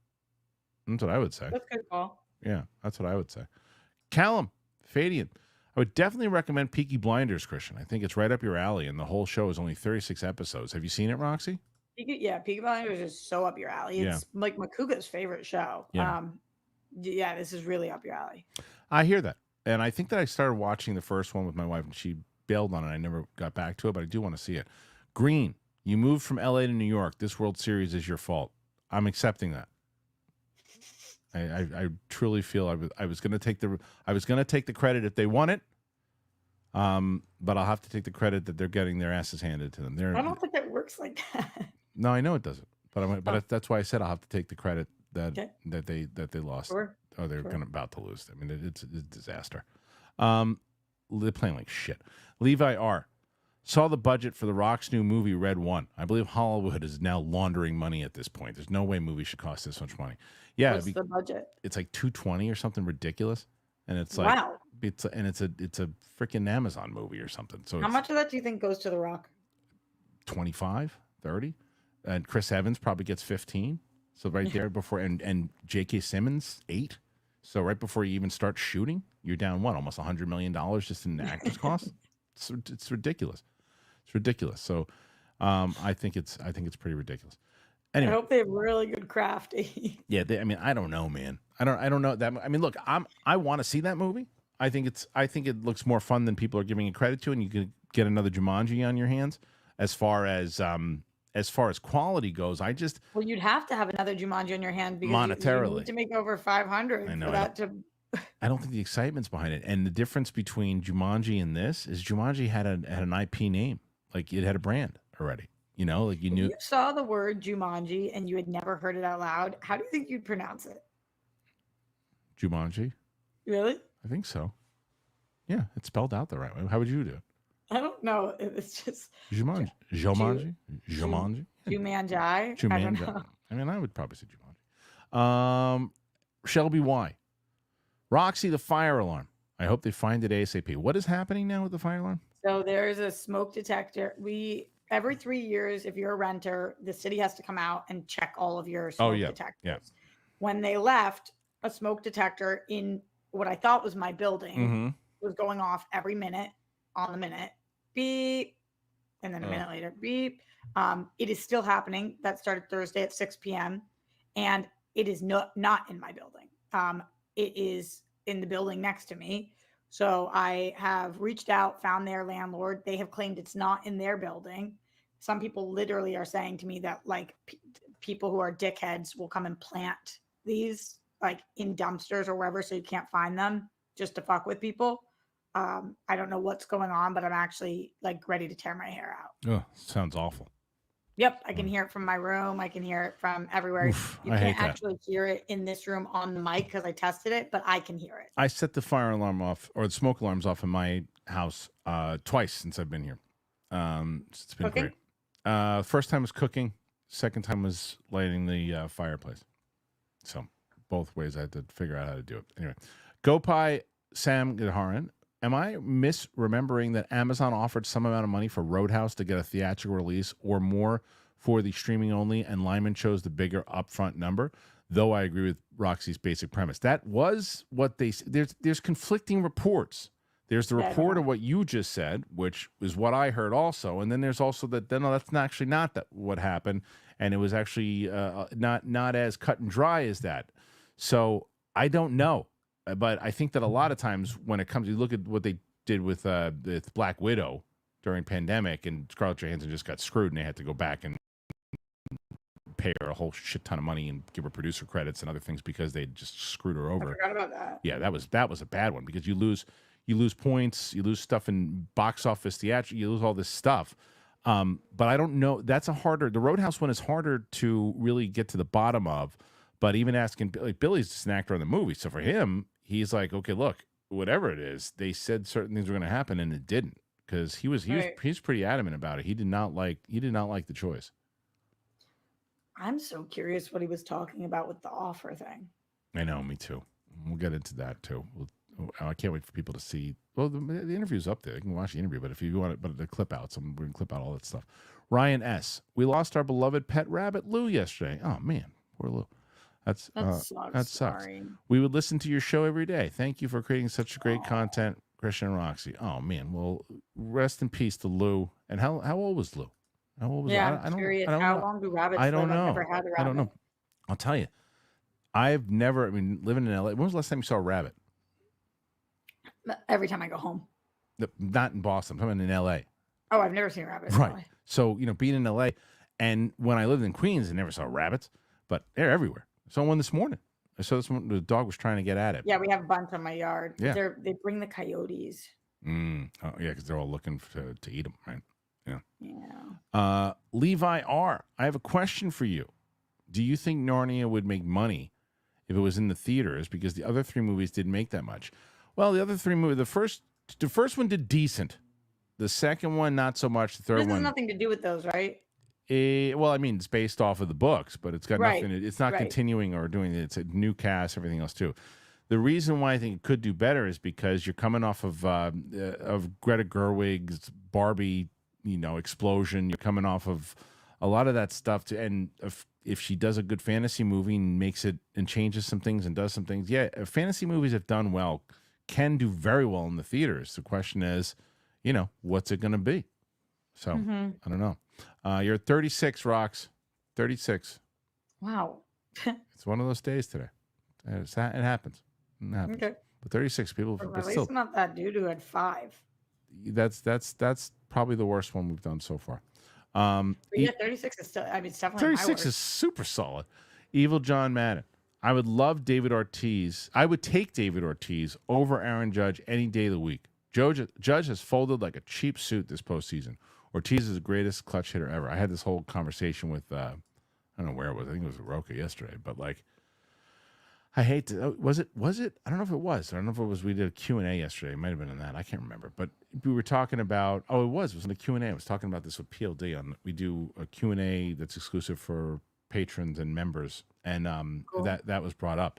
That's what I would say.
That's a good call.
Yeah, that's what I would say. Callum Fadian, I would definitely recommend Peaky Blinders, Kristian. I think it's right up your alley, and the whole show is only 36 episodes. Have you seen it, Roxy?
Peaky Blinders is so up your alley.
Yeah.
It's like Makuga's favorite show.
Yeah.
Yeah, this is really up your alley.
I hear that. And I think that I started watching the first one with my wife, and she bailed on it. I never got back to it, but I do want to see it. Green, you moved from LA to New York. This World Series is your fault. I'm accepting that. I truly feel I was going to take the credit if they won it. But I'll have to take the credit that they're getting their asses handed to them.
I don't think it works like that.
No, I know it doesn't. But that's why I said I'll have to take the credit that they lost.
Sure.
Oh, they're about to lose. I mean, it's a disaster. They're playing like shit. Levi R. Saw the budget for The Rock's new movie, Red One. I believe Hollywood is now laundering money at this point. There's no way movies should cost this much money. Yeah,
what's the budget?
It's like $220 or something ridiculous, and it's like
wow.
It's a freaking Amazon movie or something. So
how much of that do you think goes to The Rock?
25, 30, and Chris Evans probably gets 15. So right there before, and J.K. Simmons 8. So right before you even start shooting, you're down almost $100 million just in actors' costs. It's ridiculous. It's ridiculous. So, I think it's pretty ridiculous. Anyway,
I hope they have really good crafting.
Yeah, I don't know, man. I don't know that. I mean, look, I want to see that movie. I think it looks more fun than people are giving it credit to, and you could get another Jumanji on your hands. As far as quality goes,
well, you'd have to have another Jumanji on your hand because
monetarily
you need to make over 500 for that to.
I don't think the excitement's behind it. And the difference between Jumanji and this is Jumanji had an IP name. Like it had a brand already. You know, like you knew.
If you saw the word Jumanji and you had never heard it out loud, how do you think you'd pronounce it?
Jumanji?
Really?
I think so. Yeah, it's spelled out the right way. How would you do it?
I don't know. It's just
Jumanji. Jumanji? Jumanji?
Jumanji. I don't know.
I mean, I would probably say Jumanji. Shelby Y. Roxy, the fire alarm. I hope they find it ASAP. What is happening now with the fire alarm?
So there's a smoke detector. Every 3 years, if you're a renter, the city has to come out and check all of your smoke detectors.
Yeah.
When they left, a smoke detector in what I thought was my building was going off every minute on the minute. Beep. And then a minute later, beep. It is still happening. That started Thursday at 6 p.m. And it is not in my building. It is in the building next to me. So I have reached out, found their landlord. They have claimed it's not in their building. Some people literally are saying to me that like people who are dickheads will come and plant these like in dumpsters or wherever so you can't find them just to fuck with people. I don't know what's going on, but I'm actually like ready to tear my hair out.
Oh, sounds awful.
Yep, I can hear it from my room. I can hear it from everywhere.
Oof,
you
I
can't
hate that.
actually hear it in this room on the mic because I tested it, but I can hear it.
I set the fire alarm off or the smoke alarms off in my house twice since I've been here. It's been
Cooking?
great. First time was cooking. Second time was lighting the fireplace. So both ways I had to figure out how to do it. Anyway, GoPie Sam Gadharan. Am I misremembering that Amazon offered some amount of money for Roadhouse to get a theatrical release or more for the streaming only, and Lyman chose the bigger upfront number? Though I agree with Roxy's basic premise. That was what they... There's conflicting reports. There's the report of what you just said, which is what I heard also, and then there's also that no, that's not what happened, and it was actually not as cut and dry as that. So I don't know. But I think that a lot of times when it comes, you look at what they did with Black Widow during pandemic, and Scarlett Johansson just got screwed, and they had to go back and pay her a whole shit ton of money and give her producer credits and other things because they just screwed her over.
I forgot about that.
Yeah, that was a bad one because you lose points, you lose stuff in box office theater, you lose all this stuff. But I don't know. The Roadhouse one is harder to really get to the bottom of. But even asking, like Billy's just an actor in the movie, so for him, he's like, okay, look, whatever it is, they said certain things were going to happen, and it didn't, because he's pretty adamant about it. He did not like the choice.
I'm so curious what he was talking about with the offer thing.
I know, me too. We'll get into that too. I can't wait for people to see. Well, the interview's up there. You can watch the interview, but if you want it, but the clip out, we're going to clip out all that stuff. Ryan S. We lost our beloved pet rabbit Lou yesterday. Oh man, poor Lou. That sucks.
Sorry.
We would listen to your show every day. Thank you for creating such great content. Kristian and Roxy. Oh man, well, rest in peace to Lou. And how old was Lou? How old was
Yeah,
I
I'm
don't
curious.
I don't
How
know.
long do rabbits
I don't
live? I've
know.
never had a rabbit.
I don't know. I'll tell you. I've never. I mean, living in LA. When was the last time you saw a rabbit?
Every time I go home.
Not in Boston. I'm talking in LA.
Oh, I've never seen a rabbit.
Right. So being in LA, and when I lived in Queens, I never saw rabbits, but they're everywhere. I saw one this morning. I saw this one. The dog was trying to get at it.
Yeah, we have a bunch on my yard.
Yeah.
They bring the coyotes.
Oh, yeah, because they're all looking to eat them, right? Yeah.
Yeah.
Levi R., I have a question for you. Do you think Narnia would make money if it was in the theaters? Because the other three movies didn't make that much. Well, the other three movies, the first one did decent. The second one, not so much. The third
This has
one,
nothing to do with those, right?
well, I mean, it's based off of the books, but it's got
Right,
nothing. It's not
right.
continuing or doing it. It's a new cast, everything else too. The reason why I think it could do better is because you're coming off of Greta Gerwig's Barbie, explosion. You're coming off of a lot of that stuff too. And if she does a good fantasy movie and makes it and changes some things and does some things, yeah, fantasy movies have done well, can do very well in the theaters. The question is, what's it going to be? So I don't know. You're 36, Rox. 36.
Wow.
It's one of those days today. It happens. It happens.
Okay.
But 36 people,
But
but
at
still,
least not that dude who had 5.
that's probably the worst one we've done so far.
But yeah, 36 is still. I mean, it's definitely
36 is super solid. Evil John Madden. I would love David Ortiz. I would take David Ortiz over Aaron Judge any day of the week. Judge has folded like a cheap suit this postseason. Ortiz is the greatest clutch hitter ever. I had this whole conversation with, I don't know where it was. I think it was Roca yesterday. But like, I hate to. Was it? I don't know if it was. I don't know if it was. We did a Q&A yesterday. It might have been in that. I can't remember. But we were talking about. Oh, it was. It was in a Q&A. I was talking about this with PLD. We do a Q&A that's exclusive for patrons and members, and
Cool.
that was brought up.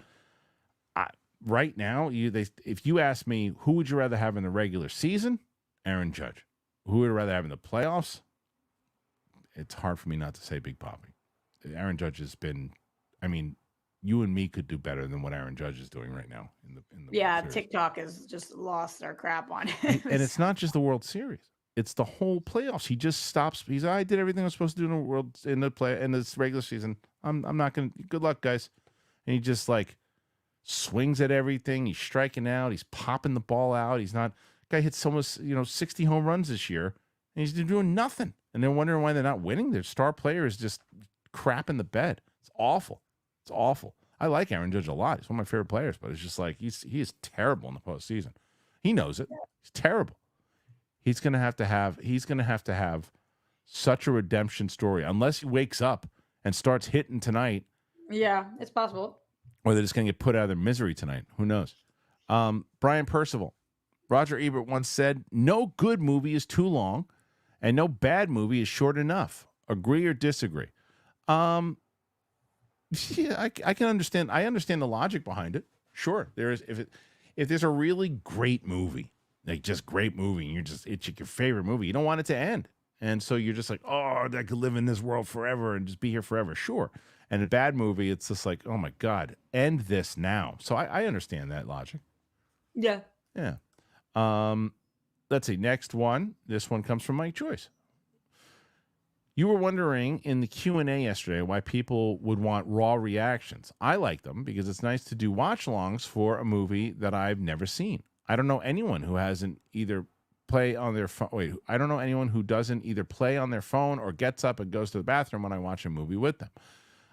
Right now, if you ask me, who would you rather have in the regular season? Aaron Judge. Who would you rather have in the playoffs? It's hard for me not to say Big Papi. Aaron Judge has been. I mean, you and me could do better than what Aaron Judge is doing right now in the
Yeah,
World Series.
TikTok has just lost their crap on
And,
it.
and it's not just the World Series; it's the whole playoffs. He just stops. I did everything I was supposed to do in this regular season. I'm not gonna. Good luck, guys. And he just like swings at everything. He's striking out. He's popping the ball out. He's not. Guy hits almost 60 home runs this year, and he's doing nothing. And they're wondering why they're not winning. Their star player is just crap in the bed. It's awful. It's awful. I like Aaron Judge a lot. He's one of my favorite players, but it's just like he is terrible in the postseason. He knows it. He's terrible. He's gonna have to have such a redemption story, unless he wakes up and starts hitting tonight,
Yeah, it's possible.
or they're just gonna get put out of their misery tonight. Who knows? Brian Percival. Roger Ebert once said, "No good movie is too long, and no bad movie is short enough." Agree or disagree? Yeah, I can understand. I understand the logic behind it. Sure, there is. If there's a really great movie, like just great movie, and it's your favorite movie, you don't want it to end, and so you're just like, oh, I could live in this world forever and just be here forever. Sure, and a bad movie, it's just like, oh my God, end this now. So I understand that logic.
Yeah.
Yeah. Let's see. Next one. This one comes from Mike Joyce. You were wondering in the Q&A yesterday why people would want raw reactions. I like them because it's nice to do watch-alongs for a movie that I've never seen. I don't know anyone who hasn't either play on their phone. Wait, I don't know anyone who doesn't either play on their phone or gets up and goes to the bathroom when I watch a movie with them.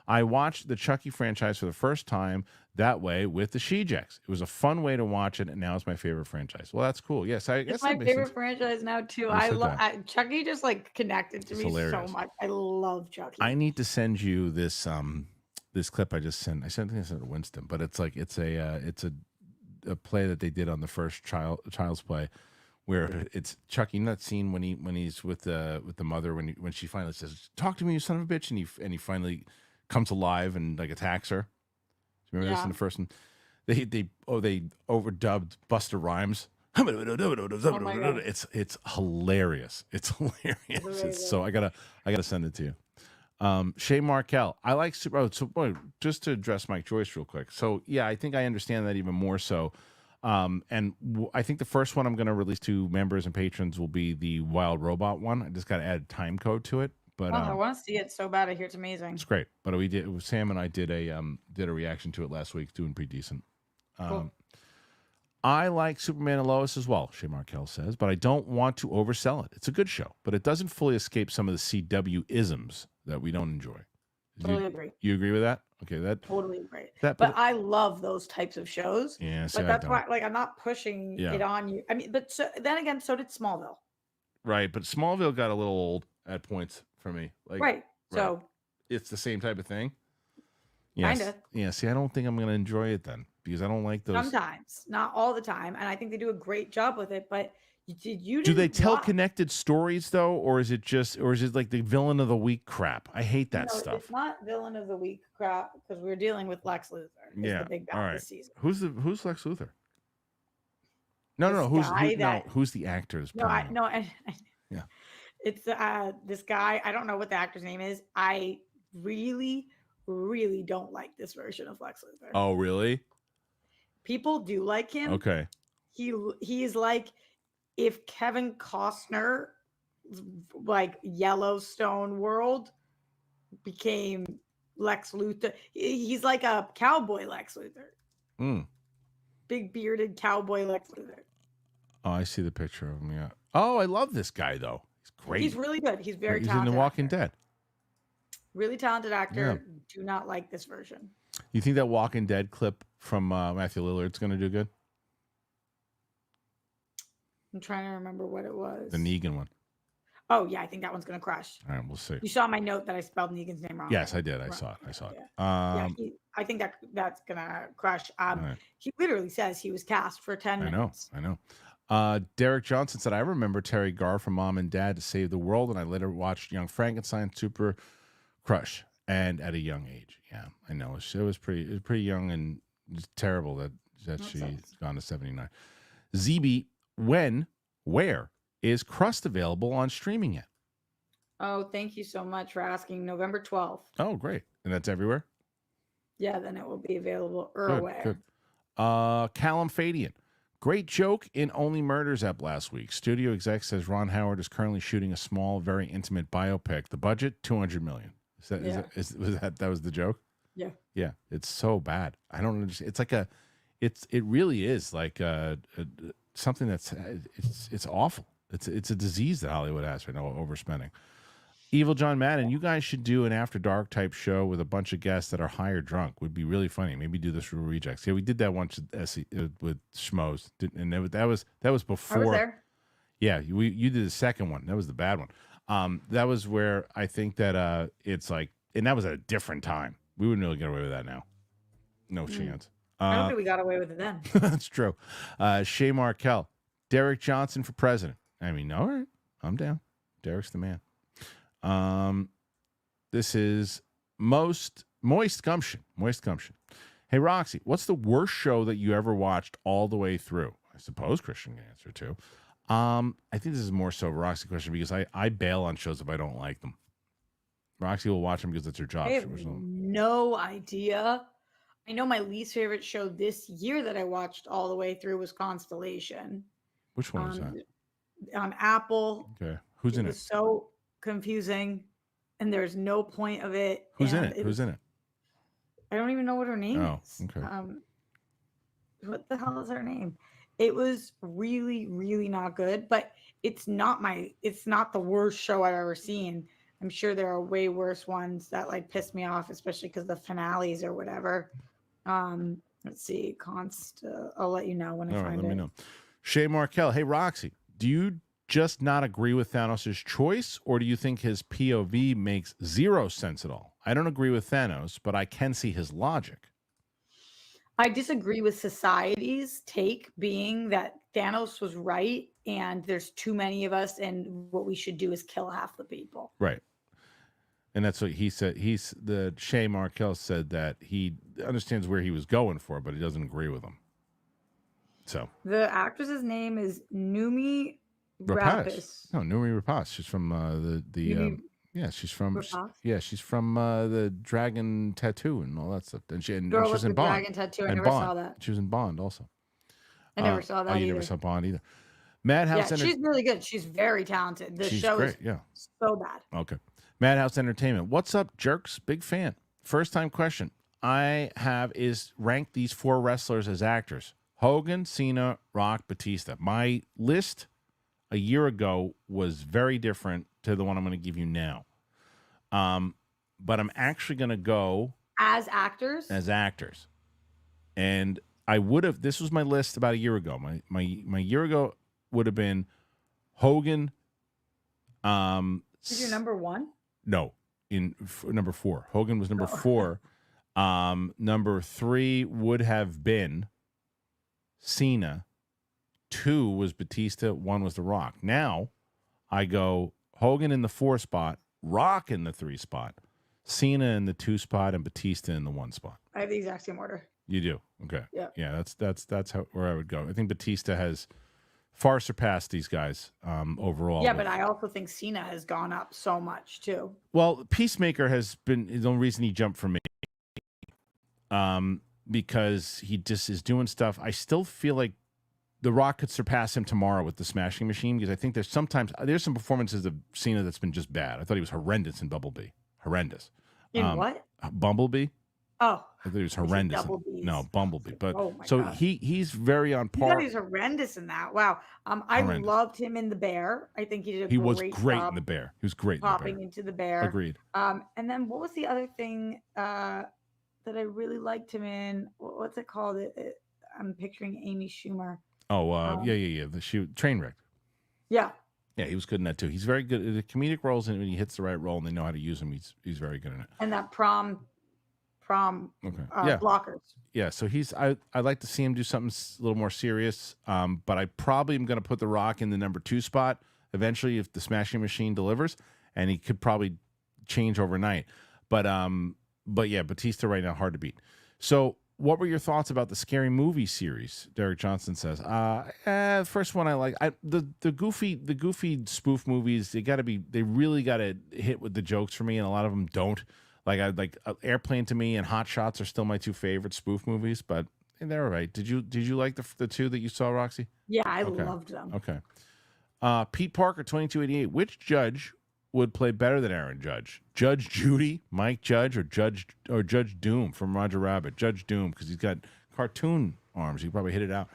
I watched the Chucky franchise for the first time that way with the She-Jacks. It was a fun way to watch it, and now it's my favorite franchise. Well, that's cool. Yes, I guess
It's my favorite franchise now too. I love Chucky. Just like connected to
It's
me
hilarious.
so much. I love Chucky.
I need to send you this this clip I just sent. I sent it to Winston, but it's a play that they did on the first Child's Play, where it's Chucky. That scene when he's with the mother when she finally says, "Talk to me, you son of a bitch," and he finally comes alive and like attacks her. Remember this in the first one? They overdubbed Busta Rhymes.
Oh my God.
It's hilarious. It's hilarious. It's so I gotta send it to you. Shay Markel. I like super. Oh, so boy, just to address Mike Joyce real quick. So yeah, I think I understand that even more so. I think the first one I'm going to release to members and patrons will be the Wild Robot one. I just got to add a time code to it, but
I want to see it so bad. I hear it's amazing.
it's great. But Sam and I did a reaction to it last week. It's doing pretty decent.
Cool.
I like Superman and Lois as well, Shay Markel says, but I don't want to oversell it. It's a good show, but it doesn't fully escape some of the CW isms that we don't enjoy.
Totally agree.
You agree with that? Okay,
totally agree.
But
I love those types of shows.
Yeah,
but that's why, like, I'm not pushing
Yeah.
it on you. I mean, but then again, so did Smallville.
Right, but Smallville got a little old at points for me. Like,
Right. So
it's the same type of thing. Yes.
Kinda.
Yeah. See, I don't think I'm going to enjoy it then because I don't like those.
sometimes, not all the time, and I think they do a great job with it. But you
Do they
didn't
tell
watch-
connected stories though, or is it like the villain of the week crap? I hate that
No,
stuff.
It's not villain of the week crap because we're dealing with Lex Luthor. Is
Yeah,
the big
all
bad
right.
this season.
Who's Lex Luthor? No.
This
Who's the actor? Yeah.
It's this guy. I don't know what the actor's name is. I really, really don't like this version of Lex Luthor.
Oh, really?
People do like him.
Okay.
He is like if Kevin Costner, like Yellowstone World, became Lex Luthor. He's like a cowboy Lex Luthor.
Mm.
Big bearded cowboy Lex Luthor.
Oh, I see the picture of him. Yeah. Oh, I love this guy though. He's great.
He's really good. He's very
He's
talented.
in The Walking
actor.
Dead.
Really talented actor. Do not like this version.
You think that Walking Dead clip from Matthew Lillard's going to do good?
I'm trying to remember what it was.
The Negan one.
Oh yeah, I think that one's gonna crush.
All right, we'll see.
You saw my note that I spelled Negan's name wrong.
Yes, I did. I
Right.
saw it.
Yeah. I think that's gonna crush.
right.
He literally says he was cast for 10 minutes.
I know. Derek Johnson said, I remember Terry Garr from Mom and Dad to Save the World, and I later watched Young Frankenstein, Super Crush, and at a young age. Yeah, I know. It was pretty young and just terrible that she's gone to 79. ZB, where is Crust available on streaming yet?
Oh, thank you so much for asking. November 12th.
Oh, great. And that's everywhere?
Yeah, then it will be available
Good,
everywhere.
good. Callum Fadian. Great joke in Only Murders app last week. Studio exec says Ron Howard is currently shooting a small, very intimate biopic. The budget, $200 million. That was the joke?
Yeah.
Yeah. It's so bad. I don't understand. It's like it really is like something that's it's awful. It's a disease that Hollywood has right now, overspending. Evil John Madden, you guys should do an After Dark type show with a bunch of guests that are high or drunk. Would be really funny. Maybe do this for Rejects. Yeah, we did that once with Schmoes, and that was before.
I was there.
Yeah, you did the second one. That was the bad one. That was where I think that it's like, and that was at a different time. We wouldn't really get away with that now. No chance.
I don't think we got away with it then.
That's true. Shay Markel, Derek Johnson for president. I mean, all right, I'm down. Derek's the man. This is Moist Gumption. Hey, Roxy, what's the worst show that you ever watched all the way through? I suppose Kristian can answer too. I think this is more so a Roxy question because I bail on shows if I don't like them. Roxy will watch them because it's her job.
I have no idea. I know my least favorite show this year that I watched all the way through was Constellation.
Which one was that?
On Apple.
Okay. Who's in it?
It's so confusing, and there's no point of it.
Who's in
and
it? Who's in it?
I don't even know what her name is.
Okay.
What the hell is her name? It was really, really not good, but it's not the worst show I've ever seen. I'm sure there are way worse ones that like piss me off, especially because the finales or whatever. Let's see. I'll let you know when I find it.
Let me know. Shay Markel. Hey, Roxy, do you just not agree with Thanos' choice, or do you think his POV makes zero sense at all? I don't agree with Thanos, but I can see his logic.
I disagree with society's take being that Thanos was right and there's too many of us and what we should do is kill half the people.
Right. And that's what he said. The Shay Markel said that he understands where he was going for, but he doesn't agree with him. So
the actress's name is Noomi Rapace.
No, Noomi Rapace. She's from she's from she's from the Dragon Tattoo and all that stuff. And she was in Bond.
Dragon Tattoo. I never
Bond.
saw that.
She was in Bond also.
I never saw that
Oh, you
either.
never saw Bond either. Madhouse.
Yeah, she's really good. She's very talented. The
She's
show
great.
is
Yeah.
so bad.
Okay. Madhouse Entertainment. What's up, jerks? Big fan. First time question I have is rank these 4 wrestlers as actors: Hogan, Cena, Rock, Batista. My list a year ago was very different to the one I'm going to give you now. But I'm actually going to go
As actors?
as actors. And I would have, this was my list about a year ago. My year ago would have been Hogan.
Is your number 1?
No, number 4. Hogan was number 4. Number 3 would have been Cena. 2 was Batista. 1 was The Rock. Now I go Hogan in the 4 spot, Rock in the 3 spot, Cena in the 2 spot, and Batista in the 1 spot.
I have the exact same order.
You do? Okay.
Yeah.
Yeah, that's where I would go. I think Batista has far surpassed these guys overall.
Yeah, but I also think Cena has gone up so much too.
Well, Peacemaker has been the only reason he jumped for me. Because he just is doing stuff. I still feel like The Rock could surpass him tomorrow with the Smashing Machine, because I think there's some performances of Cena that's been just bad. I thought he was horrendous in Bumblebee. Horrendous.
In what?
Bumblebee?
Oh.
I thought he was horrendous. No, Bumblebee. But so
God.
he's very on
I
par.
thought he was horrendous in that. Wow. I
Horrendous.
loved him in The Bear. I think he did a
He
great
was great
job
in The Bear. He was great
popping
in The
into The Bear.
Bear. Agreed.
And then what was the other thing that I really liked him in? What's it called? I'm picturing Amy Schumer.
Oh, yeah. The Trainwreck.
Yeah.
Yeah, he was good in that too. He's very good at the comedic roles, and when he hits the right role and they know how to use him, he's very good in it.
And that prom
yeah.
blockers.
Yeah, so I'd like to see him do something a little more serious. But I probably am going to put The Rock in the number 2 spot eventually if the Smashing Machine delivers, and he could probably change overnight. But yeah, Batista right now hard to beat. So what were your thoughts about the Scary Movie series? Derek Johnson says, first one I like. The goofy spoof movies, they really gotta hit with the jokes for me, and a lot of them don't. Like Airplane to me and Hot Shots are still my 2 favorite spoof movies, but they're all right. Did you like the 2 that you saw, Roxy?
Yeah, I loved them.
Okay. Pete Parker, 2288. Which judge would play better than Aaron Judge? Judge Judy, Mike Judge, or Judge Doom from Roger Rabbit? Judge Doom, because he's got cartoon arms. He probably hit it out.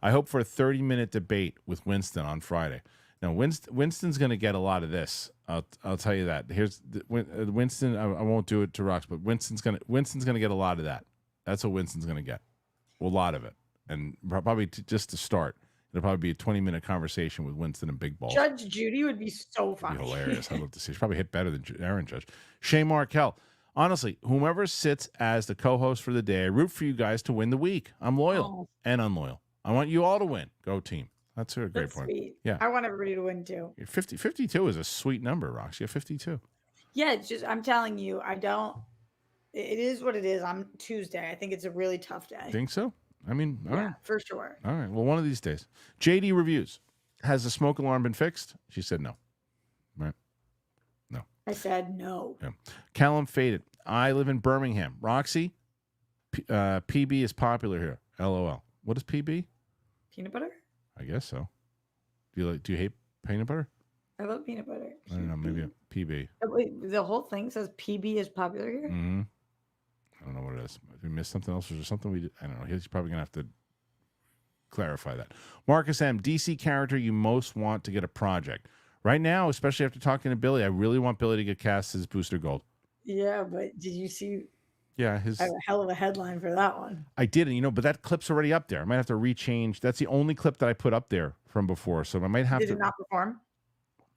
I hope for a 30-minute debate with Winston on Friday. Now, Winston's going to get a lot of this. I'll tell you that. Here's Winston. I won't do it to Rox, but Winston's gonna get a lot of that. That's what Winston's gonna get, a lot of it, and probably just to start, it'll probably be a 20-minute conversation with Winston and Big Balls.
Judge Judy would be so funny.
It'd be hilarious. I'd love to see. She's probably hit better than Aaron Judge. Shane Markel. Honestly, whomever sits as the co-host for the day, I root for you guys to win the week. I'm loyal and unloyal. I want you all to win. Go team. That's a great point.
Sweet.
Yeah.
I want everybody to win too.
52 is a sweet number, Roxy. 52.
Yeah, it's just, I'm telling you, it is what it is. On Tuesday, I think it's a really tough day.
Think so? I mean, all right.
For sure.
All right. Well, one of these days. JD reviews. Has the smoke alarm been fixed? She said no. Right? No.
I said no.
Yeah. Callum Faded. I live in Birmingham. Roxy, PB is popular here. LOL. What is PB?
Peanut butter?
I guess so. Do you hate peanut butter?
I love peanut butter.
I don't know. Maybe a PB.
Wait, the whole thing says PB is popular here?
Mm-hmm. I don't know what it is. Did we miss something else? Or is there something we did? I don't know. He's probably going to have to clarify that. Marcus M. DC character you most want to get a project. Right now, especially after talking to Billy, I really want Billy to get cast as Booster Gold.
Yeah, but did you see?
Yeah,
I have a hell of a headline for that one.
I did, but that clip's already up there. I might have to rechange. That's the only clip that I put up there from before, so I might have to.
Did it not perform?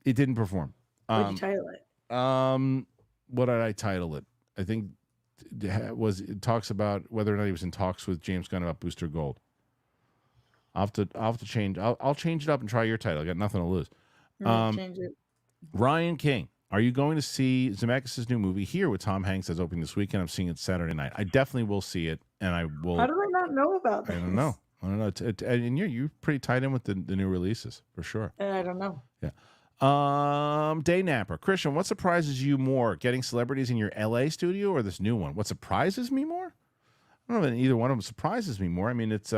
It didn't perform.
What did you title it?
What did I title it? I think it talks about whether or not he was in talks with James Gunn about Booster Gold. I'll have to change. I'll change it up and try your title. I got nothing to lose.
Change it.
Ryan King, are you going to see Zemeckis' new movie here with Tom Hanks that's opening this weekend? I'm seeing it Saturday night. I definitely will see it, and I will.
How do I not know about this?
I don't know. And you're pretty tied in with the new releases for sure.
I don't know.
Yeah. Day Napper. Kristian, what surprises you more? Getting celebrities in your LA studio or this new one? What surprises me more? I don't know that either one of them surprises me more. I mean, it's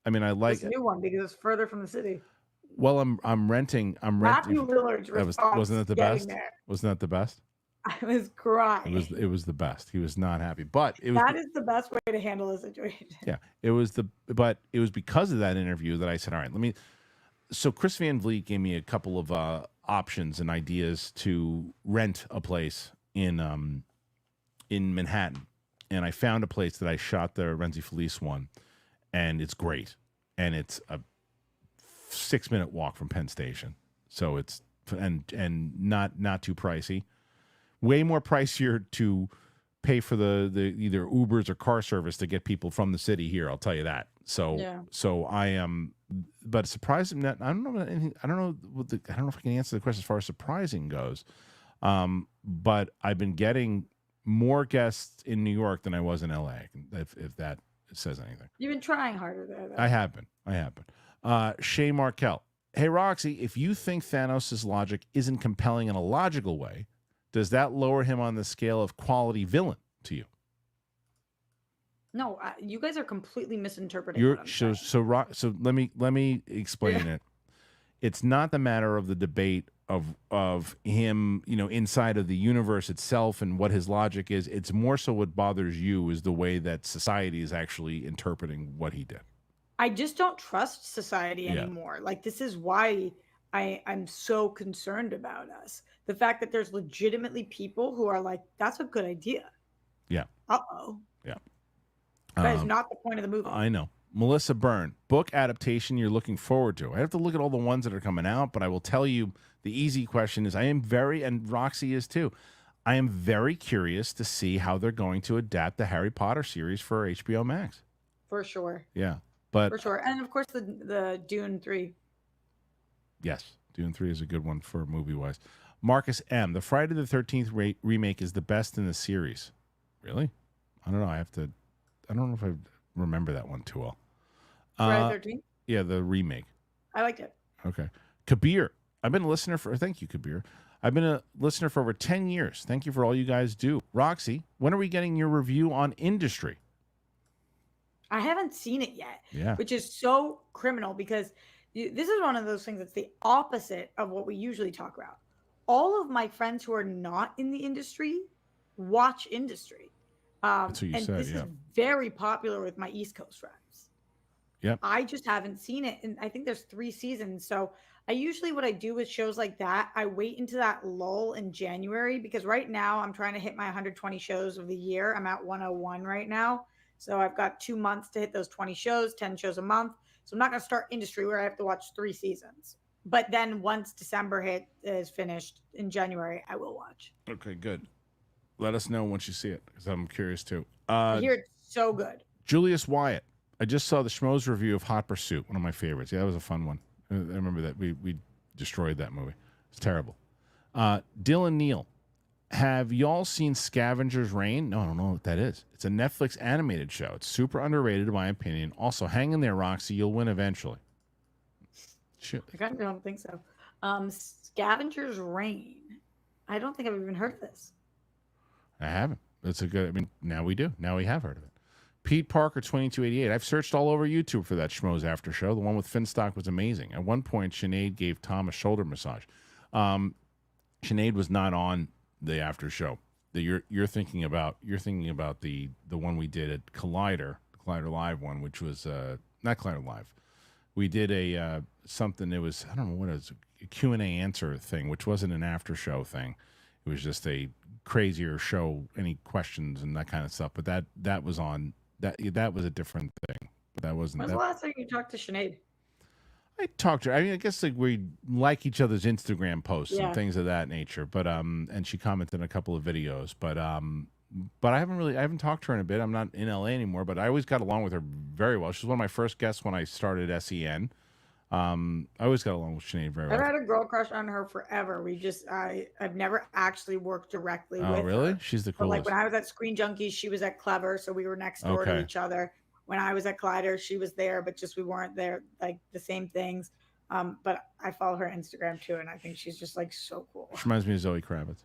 I mean, I like.
This new one because it's further from the city.
Well, I'm renting.
Matthew Lillard's response
wasn't that the
getting
best?
there.
Wasn't that the best?
I was crying.
It was the best. He was not happy, but it was.
That is the best way to handle a situation.
Yeah, but it was because of that interview that I said, all right, let me. So Chris Van Vliet gave me a couple of options and ideas to rent a place in Manhattan, and I found a place that I shot the Renzi Felice one, and it's great, and it's a 6-minute walk from Penn Station, so it's and not too pricey. Way more pricier to pay for the either Ubers or car service to get people from the city here. I'll tell you that. So I am, but surprising that I don't know anything. I don't know if I can answer the question as far as surprising goes. But I've been getting more guests in New York than I was in LA. If that says anything.
You've been trying harder there, though.
I have been. Shay Markel. Hey Roxy, if you think Thanos' logic isn't compelling in a logical way, does that lower him on the scale of quality villain to you?
No, you guys are completely misinterpreting. What I'm saying.
So let me explain it. It's not the matter of the debate of him, inside of the universe itself and what his logic is. It's more so what bothers you is the way that society is actually interpreting what he did.
I just don't trust society anymore. Like, this is why I'm so concerned about us. The fact that there's legitimately people who are like, that's a good idea.
Yeah.
Uh-oh.
Yeah.
That is not the point of the movie.
I know. Melissa Byrne, book adaptation you're looking forward to. I have to look at all the ones that are coming out, but I will tell you the easy question is and Roxy is too, I am very curious to see how they're going to adapt the Harry Potter series for HBO Max.
For sure.
Yeah. But
for sure. And of course the Dune 3.
Yes. Dune 3 is a good one for movie-wise. Marcus M. The Friday the 13th remake is the best in the series. Really? I don't know. I don't know if I remember that one too well.
Friday the 13th?
Yeah, the remake.
I liked it.
Okay. Kabir. Thank you, Kabir. I've been a listener for over 10 years. Thank you for all you guys do. Roxy, when are we getting your review on Industry?
I haven't seen it yet.
Yeah.
Which is so criminal because this is one of those things that's the opposite of what we usually talk about. All of my friends who are not in the industry watch Industry.
That's what you said,
this is very popular with my East Coast friends.
Yep.
I just haven't seen it. And I think there's 3 seasons. So what I do with shows like that, I wait into that lull in January because right now I'm trying to hit my 120 shows of the year. I'm at 101 right now. So I've got 2 months to hit those 20 shows, 10 shows a month. So I'm not going to start Industry where I have to watch 3 seasons. But then once December is finished in January, I will watch.
Okay, good. Let us know once you see it because I'm curious too.
I hear it's so good.
Julius Wyatt. I just saw the Schmoes review of Hot Pursuit, one of my favorites. Yeah, that was a fun one. I remember that. We destroyed that movie. It's terrible. Dylan Neal. Have y'all seen Scavenger's Reign? No, I don't know what that is. It's a Netflix animated show. It's super underrated in my opinion. Also, hang in there, Roxy. You'll win eventually. Shit.
I kind of don't think so. Scavenger's Reign. I don't think I've even heard of this.
I haven't. That's a good. I mean, now we do. Now we have heard of it. Pete Parker 2288. I've searched all over YouTube for that Schmoes after show. The one with Finstock was amazing. At one point, Sinead gave Tom a shoulder massage. Sinead was not on the after show. You're thinking about the one we did at Collider Live one, which was not Collider Live. We did a something. It was, I don't know what it was, a Q&A answer thing, which wasn't an after show thing. It was just a crazier show, any questions and that kind of stuff. But that was on that was a different thing. But that wasn't.
When's the last time you talked to Sinead?
I talked to her. I mean, I guess like we like each other's Instagram posts and things of that nature. But and she commented on a couple of videos. But I haven't talked to her in a bit. I'm not in LA anymore, but I always got along with her very well. She was one of my first guests when I started SEN. I always got along with Sinead very well.
I've had a girl crush on her forever. I've never actually worked directly with her.
Oh, really? She's the coolest.
But like when I was at Screen Junkies, she was at Clever, so we were next door to each other. When I was at Collider, she was there, but just we weren't there, like the same things. But I follow her Instagram too, and I think she's just like so cool.
She reminds me of Zoe Kravitz.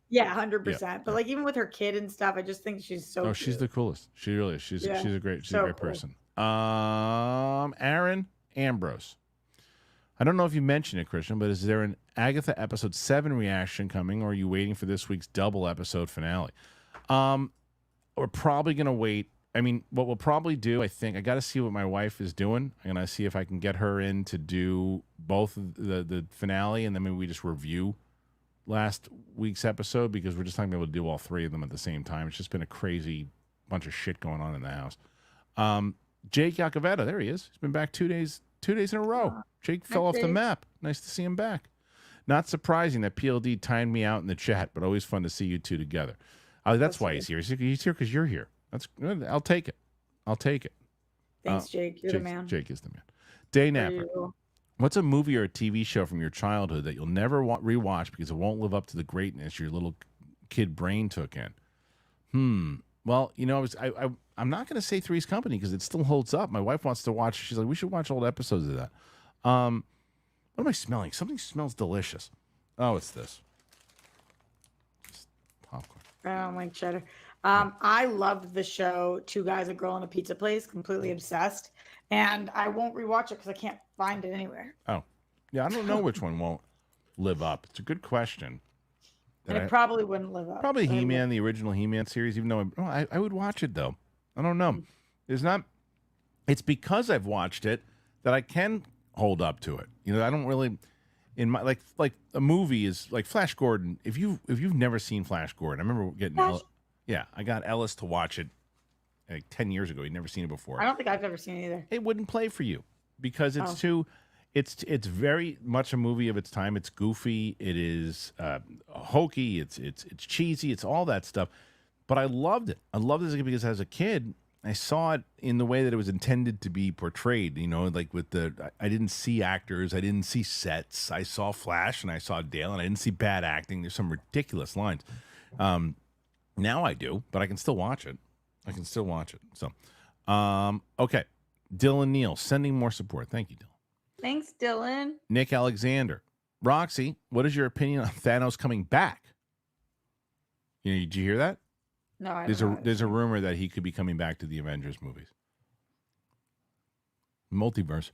Yeah, 100%. But like even with her kid and stuff, I just think she's so.
Oh, she's the coolest. She really is. She's a great person. Aaron Ambrose. I don't know if you mentioned it, Kristian, but is there an Agatha episode 7 reaction coming, or are you waiting for this week's double episode finale? We're probably going to wait. I mean, what we'll probably do, I think, I got to see what my wife is doing. I'm going to see if I can get her in to do both the finale, and then maybe we just review last week's episode, because we're just not going to be able to do all 3 of them at the same time. It's just been a crazy bunch of shit going on in the house. Jake Iacovetta, there he is. He's been back 2 days in a row. Jake fell off the map. Nice to see him back. Not surprising that PLD timed me out in the chat, but always fun to see you two together. That's why he's here. He's here because you're here. That's good. I'll take it.
Thanks, Jake. You're the man.
Jake is the man. Day Napper. What's a movie or a TV show from your childhood that you'll never rewatch because it won't live up to the greatness your little kid brain took in? Well, I'm not going to say Three's Company because it still holds up. My wife wants to watch. She's like, we should watch old episodes of that. What am I smelling? Something smells delicious. Oh, it's this. It's popcorn.
I don't like cheddar. I loved the show Two Guys, a Girl, and a Pizza Place. Completely obsessed. And I won't rewatch it because I can't find it anywhere.
Oh. Yeah, I don't know which one won't live up. It's a good question.
And it probably wouldn't live up.
Probably He-Man, the original He-Man series, even though I would watch it, though. I don't know. It's because I've watched it that I can hold up to it. I don't really, in my, like a movie is like Flash Gordon. If you've never seen Flash Gordon, I remember getting, I got Ellis to watch it like 10 years ago. He'd never seen it before.
I don't think I've ever seen it either.
It wouldn't play for you because it's too, it's very much a movie of its time. It's goofy. It is hokey. It's cheesy. It's all that stuff. But I loved it. I loved it because as a kid, I saw it in the way that it was intended to be portrayed. Like with I didn't see actors. I didn't see sets. I saw Flash and I saw Dale, and I didn't see bad acting. There's some ridiculous lines. Now I do, but I can still watch it. So, okay. Dylan Neal, sending more support. Thank you, Dylan.
Thanks, Dylan.
Nick Alexander. Roxy, what is your opinion on Thanos coming back? Did you hear that?
No, I
There's a rumor that he could be coming back to the Avengers movies. Multiverse.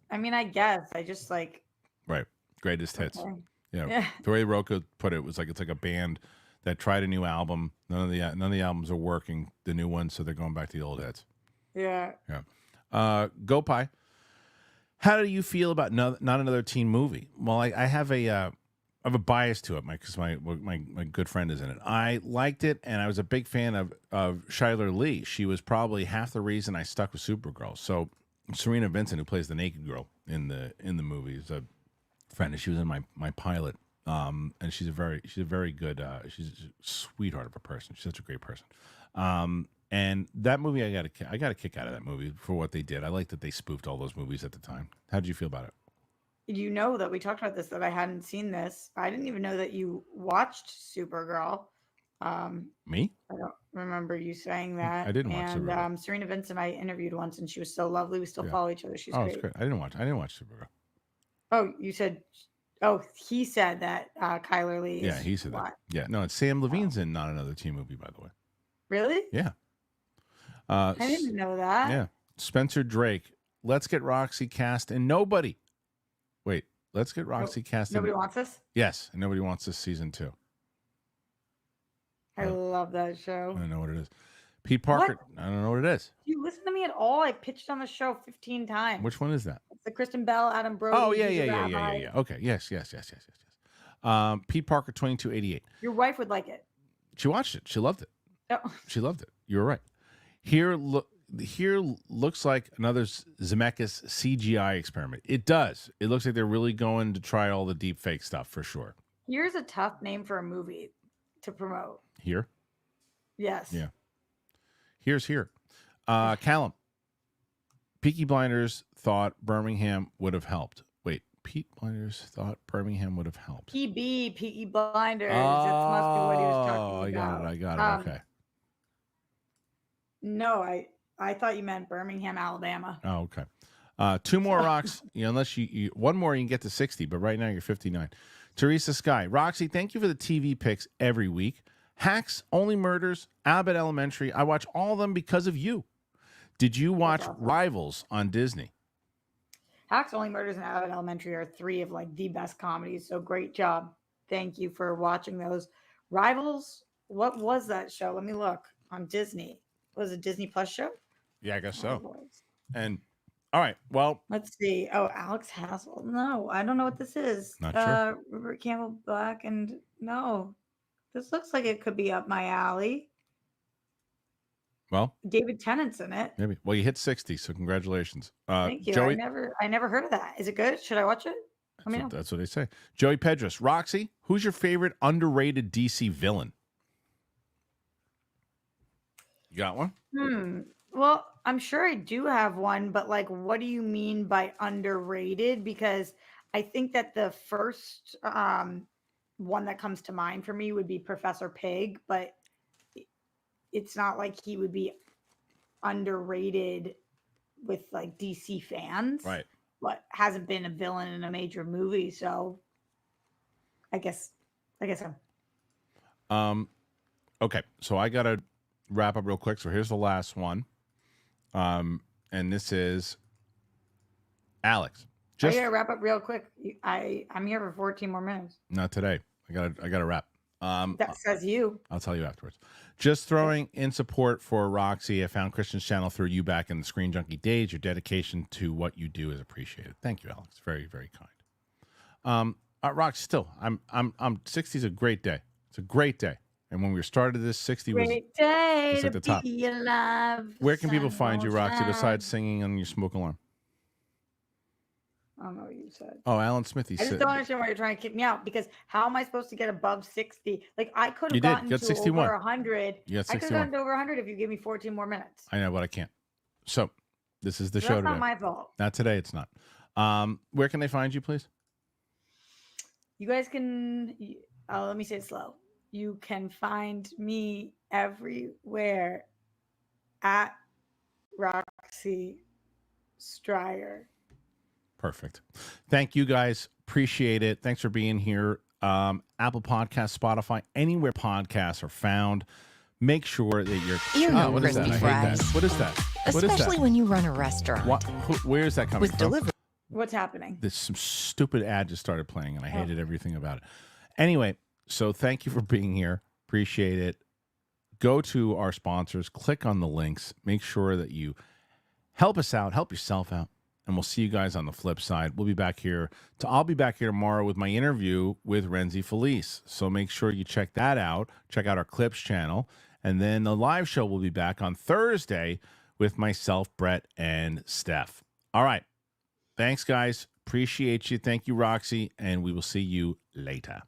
I mean, I guess. I just
Right. Greatest hits.
Okay.
Yeah. The way Roka put it was it's like a band that tried a new album. None of the albums are working, the new ones, so they're going back to the old hits.
Yeah.
Yeah. Go Pie. How do you feel about not another teen movie? Well, I have a bias to it, because my good friend is in it. I liked it, and I was a big fan of Shyler Lee. She was probably half the reason I stuck with Supergirl. So Serena Vincent, who plays the naked girl in the movie, is a friend, and she was in my pilot. And she's a very good, she's a sweetheart of a person. She's such a great person. And that movie, I got a kick out of that movie for what they did. I like that they spoofed all those movies at the time. How did you feel about it?
That we talked about this, that I hadn't seen this. I didn't even know that you watched Supergirl.
Me?
I don't remember you saying that.
I didn't watch Supergirl.
And Serena Vincent I interviewed once, and she was so lovely. We still follow each other. She's great.
It's great. I didn't watch Supergirl.
Oh, you said... Oh, he said that Kyler Lee is...
Yeah, he said that. Yeah, no, it's Sam Levine's in Not Another Teen Movie, by the way.
Really?
Yeah.
I didn't know that.
Yeah. Spencer Drake. Let's get Roxy cast and nobody. Wait, let's get Roxy cast.
Nobody wants this?
Yes, and nobody wants this season 2.
I love that show.
I don't know what it is. Pete Parker. What? I don't know what it is.
Do you listen to me at all? I pitched on the show 15 times.
Which one is that?
It's the Kristen Bell, Adam Brody.
Oh, yeah. Okay, yes. Pete Parker, 2288.
Your wife would like it.
She watched it. She loved it.
Oh.
She loved it. You were right. Here looks like another Zemeckis CGI experiment. It does. It looks like they're really going to try all the deep fake stuff for sure.
Here's a tough name for a movie to promote.
Here?
Yes.
Yeah. Here's here. Callum. Peaky Blinders thought Birmingham would have helped. Wait, Pete Blinders thought Birmingham would have helped.
Peaky Blinders. That must be what he was talking about.
I got it. Okay.
No, I thought you meant Birmingham, Alabama.
Oh, okay. 2 more rocks. Unless you one more, you can get to 60. But right now you're 59. Teresa Sky, Roxy, thank you for the TV picks every week. Hacks, Only Murders, Abbott Elementary. I watch all of them because of you. Did you watch
awesome.
Rivals on Disney?
Hacks, Only Murders, and Abbott Elementary are three of like the best comedies. So great job. Thank you for watching those. Rivals, what was that show? Let me look on Disney. Was it a Disney Plus show?
Yeah, I guess so.
Rivals.
And all right, well,
Let's see. Oh, Alex Hassel. No, I don't know what this is.
Not sure.
Robert Campbell Black, and no, this looks like it could be up my alley.
well,
David Tennant's in it.
maybe. Well, you hit 60, so congratulations.
Thank you.
Joey,
I never heard of that. Is it good? Should I watch it? Let me know.
that's what they say. Joey Pedros, Roxy, who's your favorite underrated DC villain? You got one?
Well, I'm sure I do have one, but like, what do you mean by underrated? Because I think that the first one that comes to mind for me would be Professor Pig, but it's not like he would be underrated with like DC fans.
Right.
But hasn't been a villain in a major movie, so I guess so.
Okay, so I gotta wrap up real quick. So here's the last one. And this is Alex.
I gotta wrap up real quick. I'm here for 14 more minutes.
Not today. I gotta wrap.
That says you.
I'll tell you afterwards. Just throwing in support for Roxy. I found Kristian's channel through you back in the Screen Junkie days. Your dedication to what you do is appreciated. Thank you, Alex. Very, very kind. Roxy, still, I'm 60 is a great day. It's a great day. And when we started this, 60 was
Great day
at
to
the top.
be alive.
Where can people
Sun
find you,
won't
Roxy,
shine.
besides singing on your smoke alarm?
I don't know what you said.
Oh, Alan Smithy
I just
said
don't understand why you're trying to kick me out, because how am I supposed to get above 60? Like, I could
You
have
did.
gotten
Got
to
61.
over 100.
You got
I could have
61.
gotten to over 100 if you give me 14 more minutes.
I know, but I can't. So this is the
So
show
that's
today.
not my fault.
Not today. It's not. Where can they find you, please?
You guys can, let me say it slow. You can find me everywhere at Roxy Stryer.
Perfect. Thank you guys. Appreciate it. Thanks for being here. Apple Podcasts, Spotify, anywhere podcasts are found. Make sure that you're.
You know
what is that?
crispy
I hate that.
fries.
What is that? What is
Especially
that?
when you run a restaurant.
Where is that coming
With
from?
delivery.
What's happening?
This some stupid ad just started playing, and I hated everything about it. Anyway, so thank you for being here. Appreciate it. Go to our sponsors, click on the links, make sure that you help us out, help yourself out, and we'll see you guys on the flip side. We'll be back here. I'll be back here tomorrow with my interview with Renzi Felice. So make sure you check that out. Check out our Clips channel. And then the live show will be back on Thursday with myself, Brett, and Steph. All right. Thanks, guys. Appreciate you. Thank you, Roxy. And we will see you later.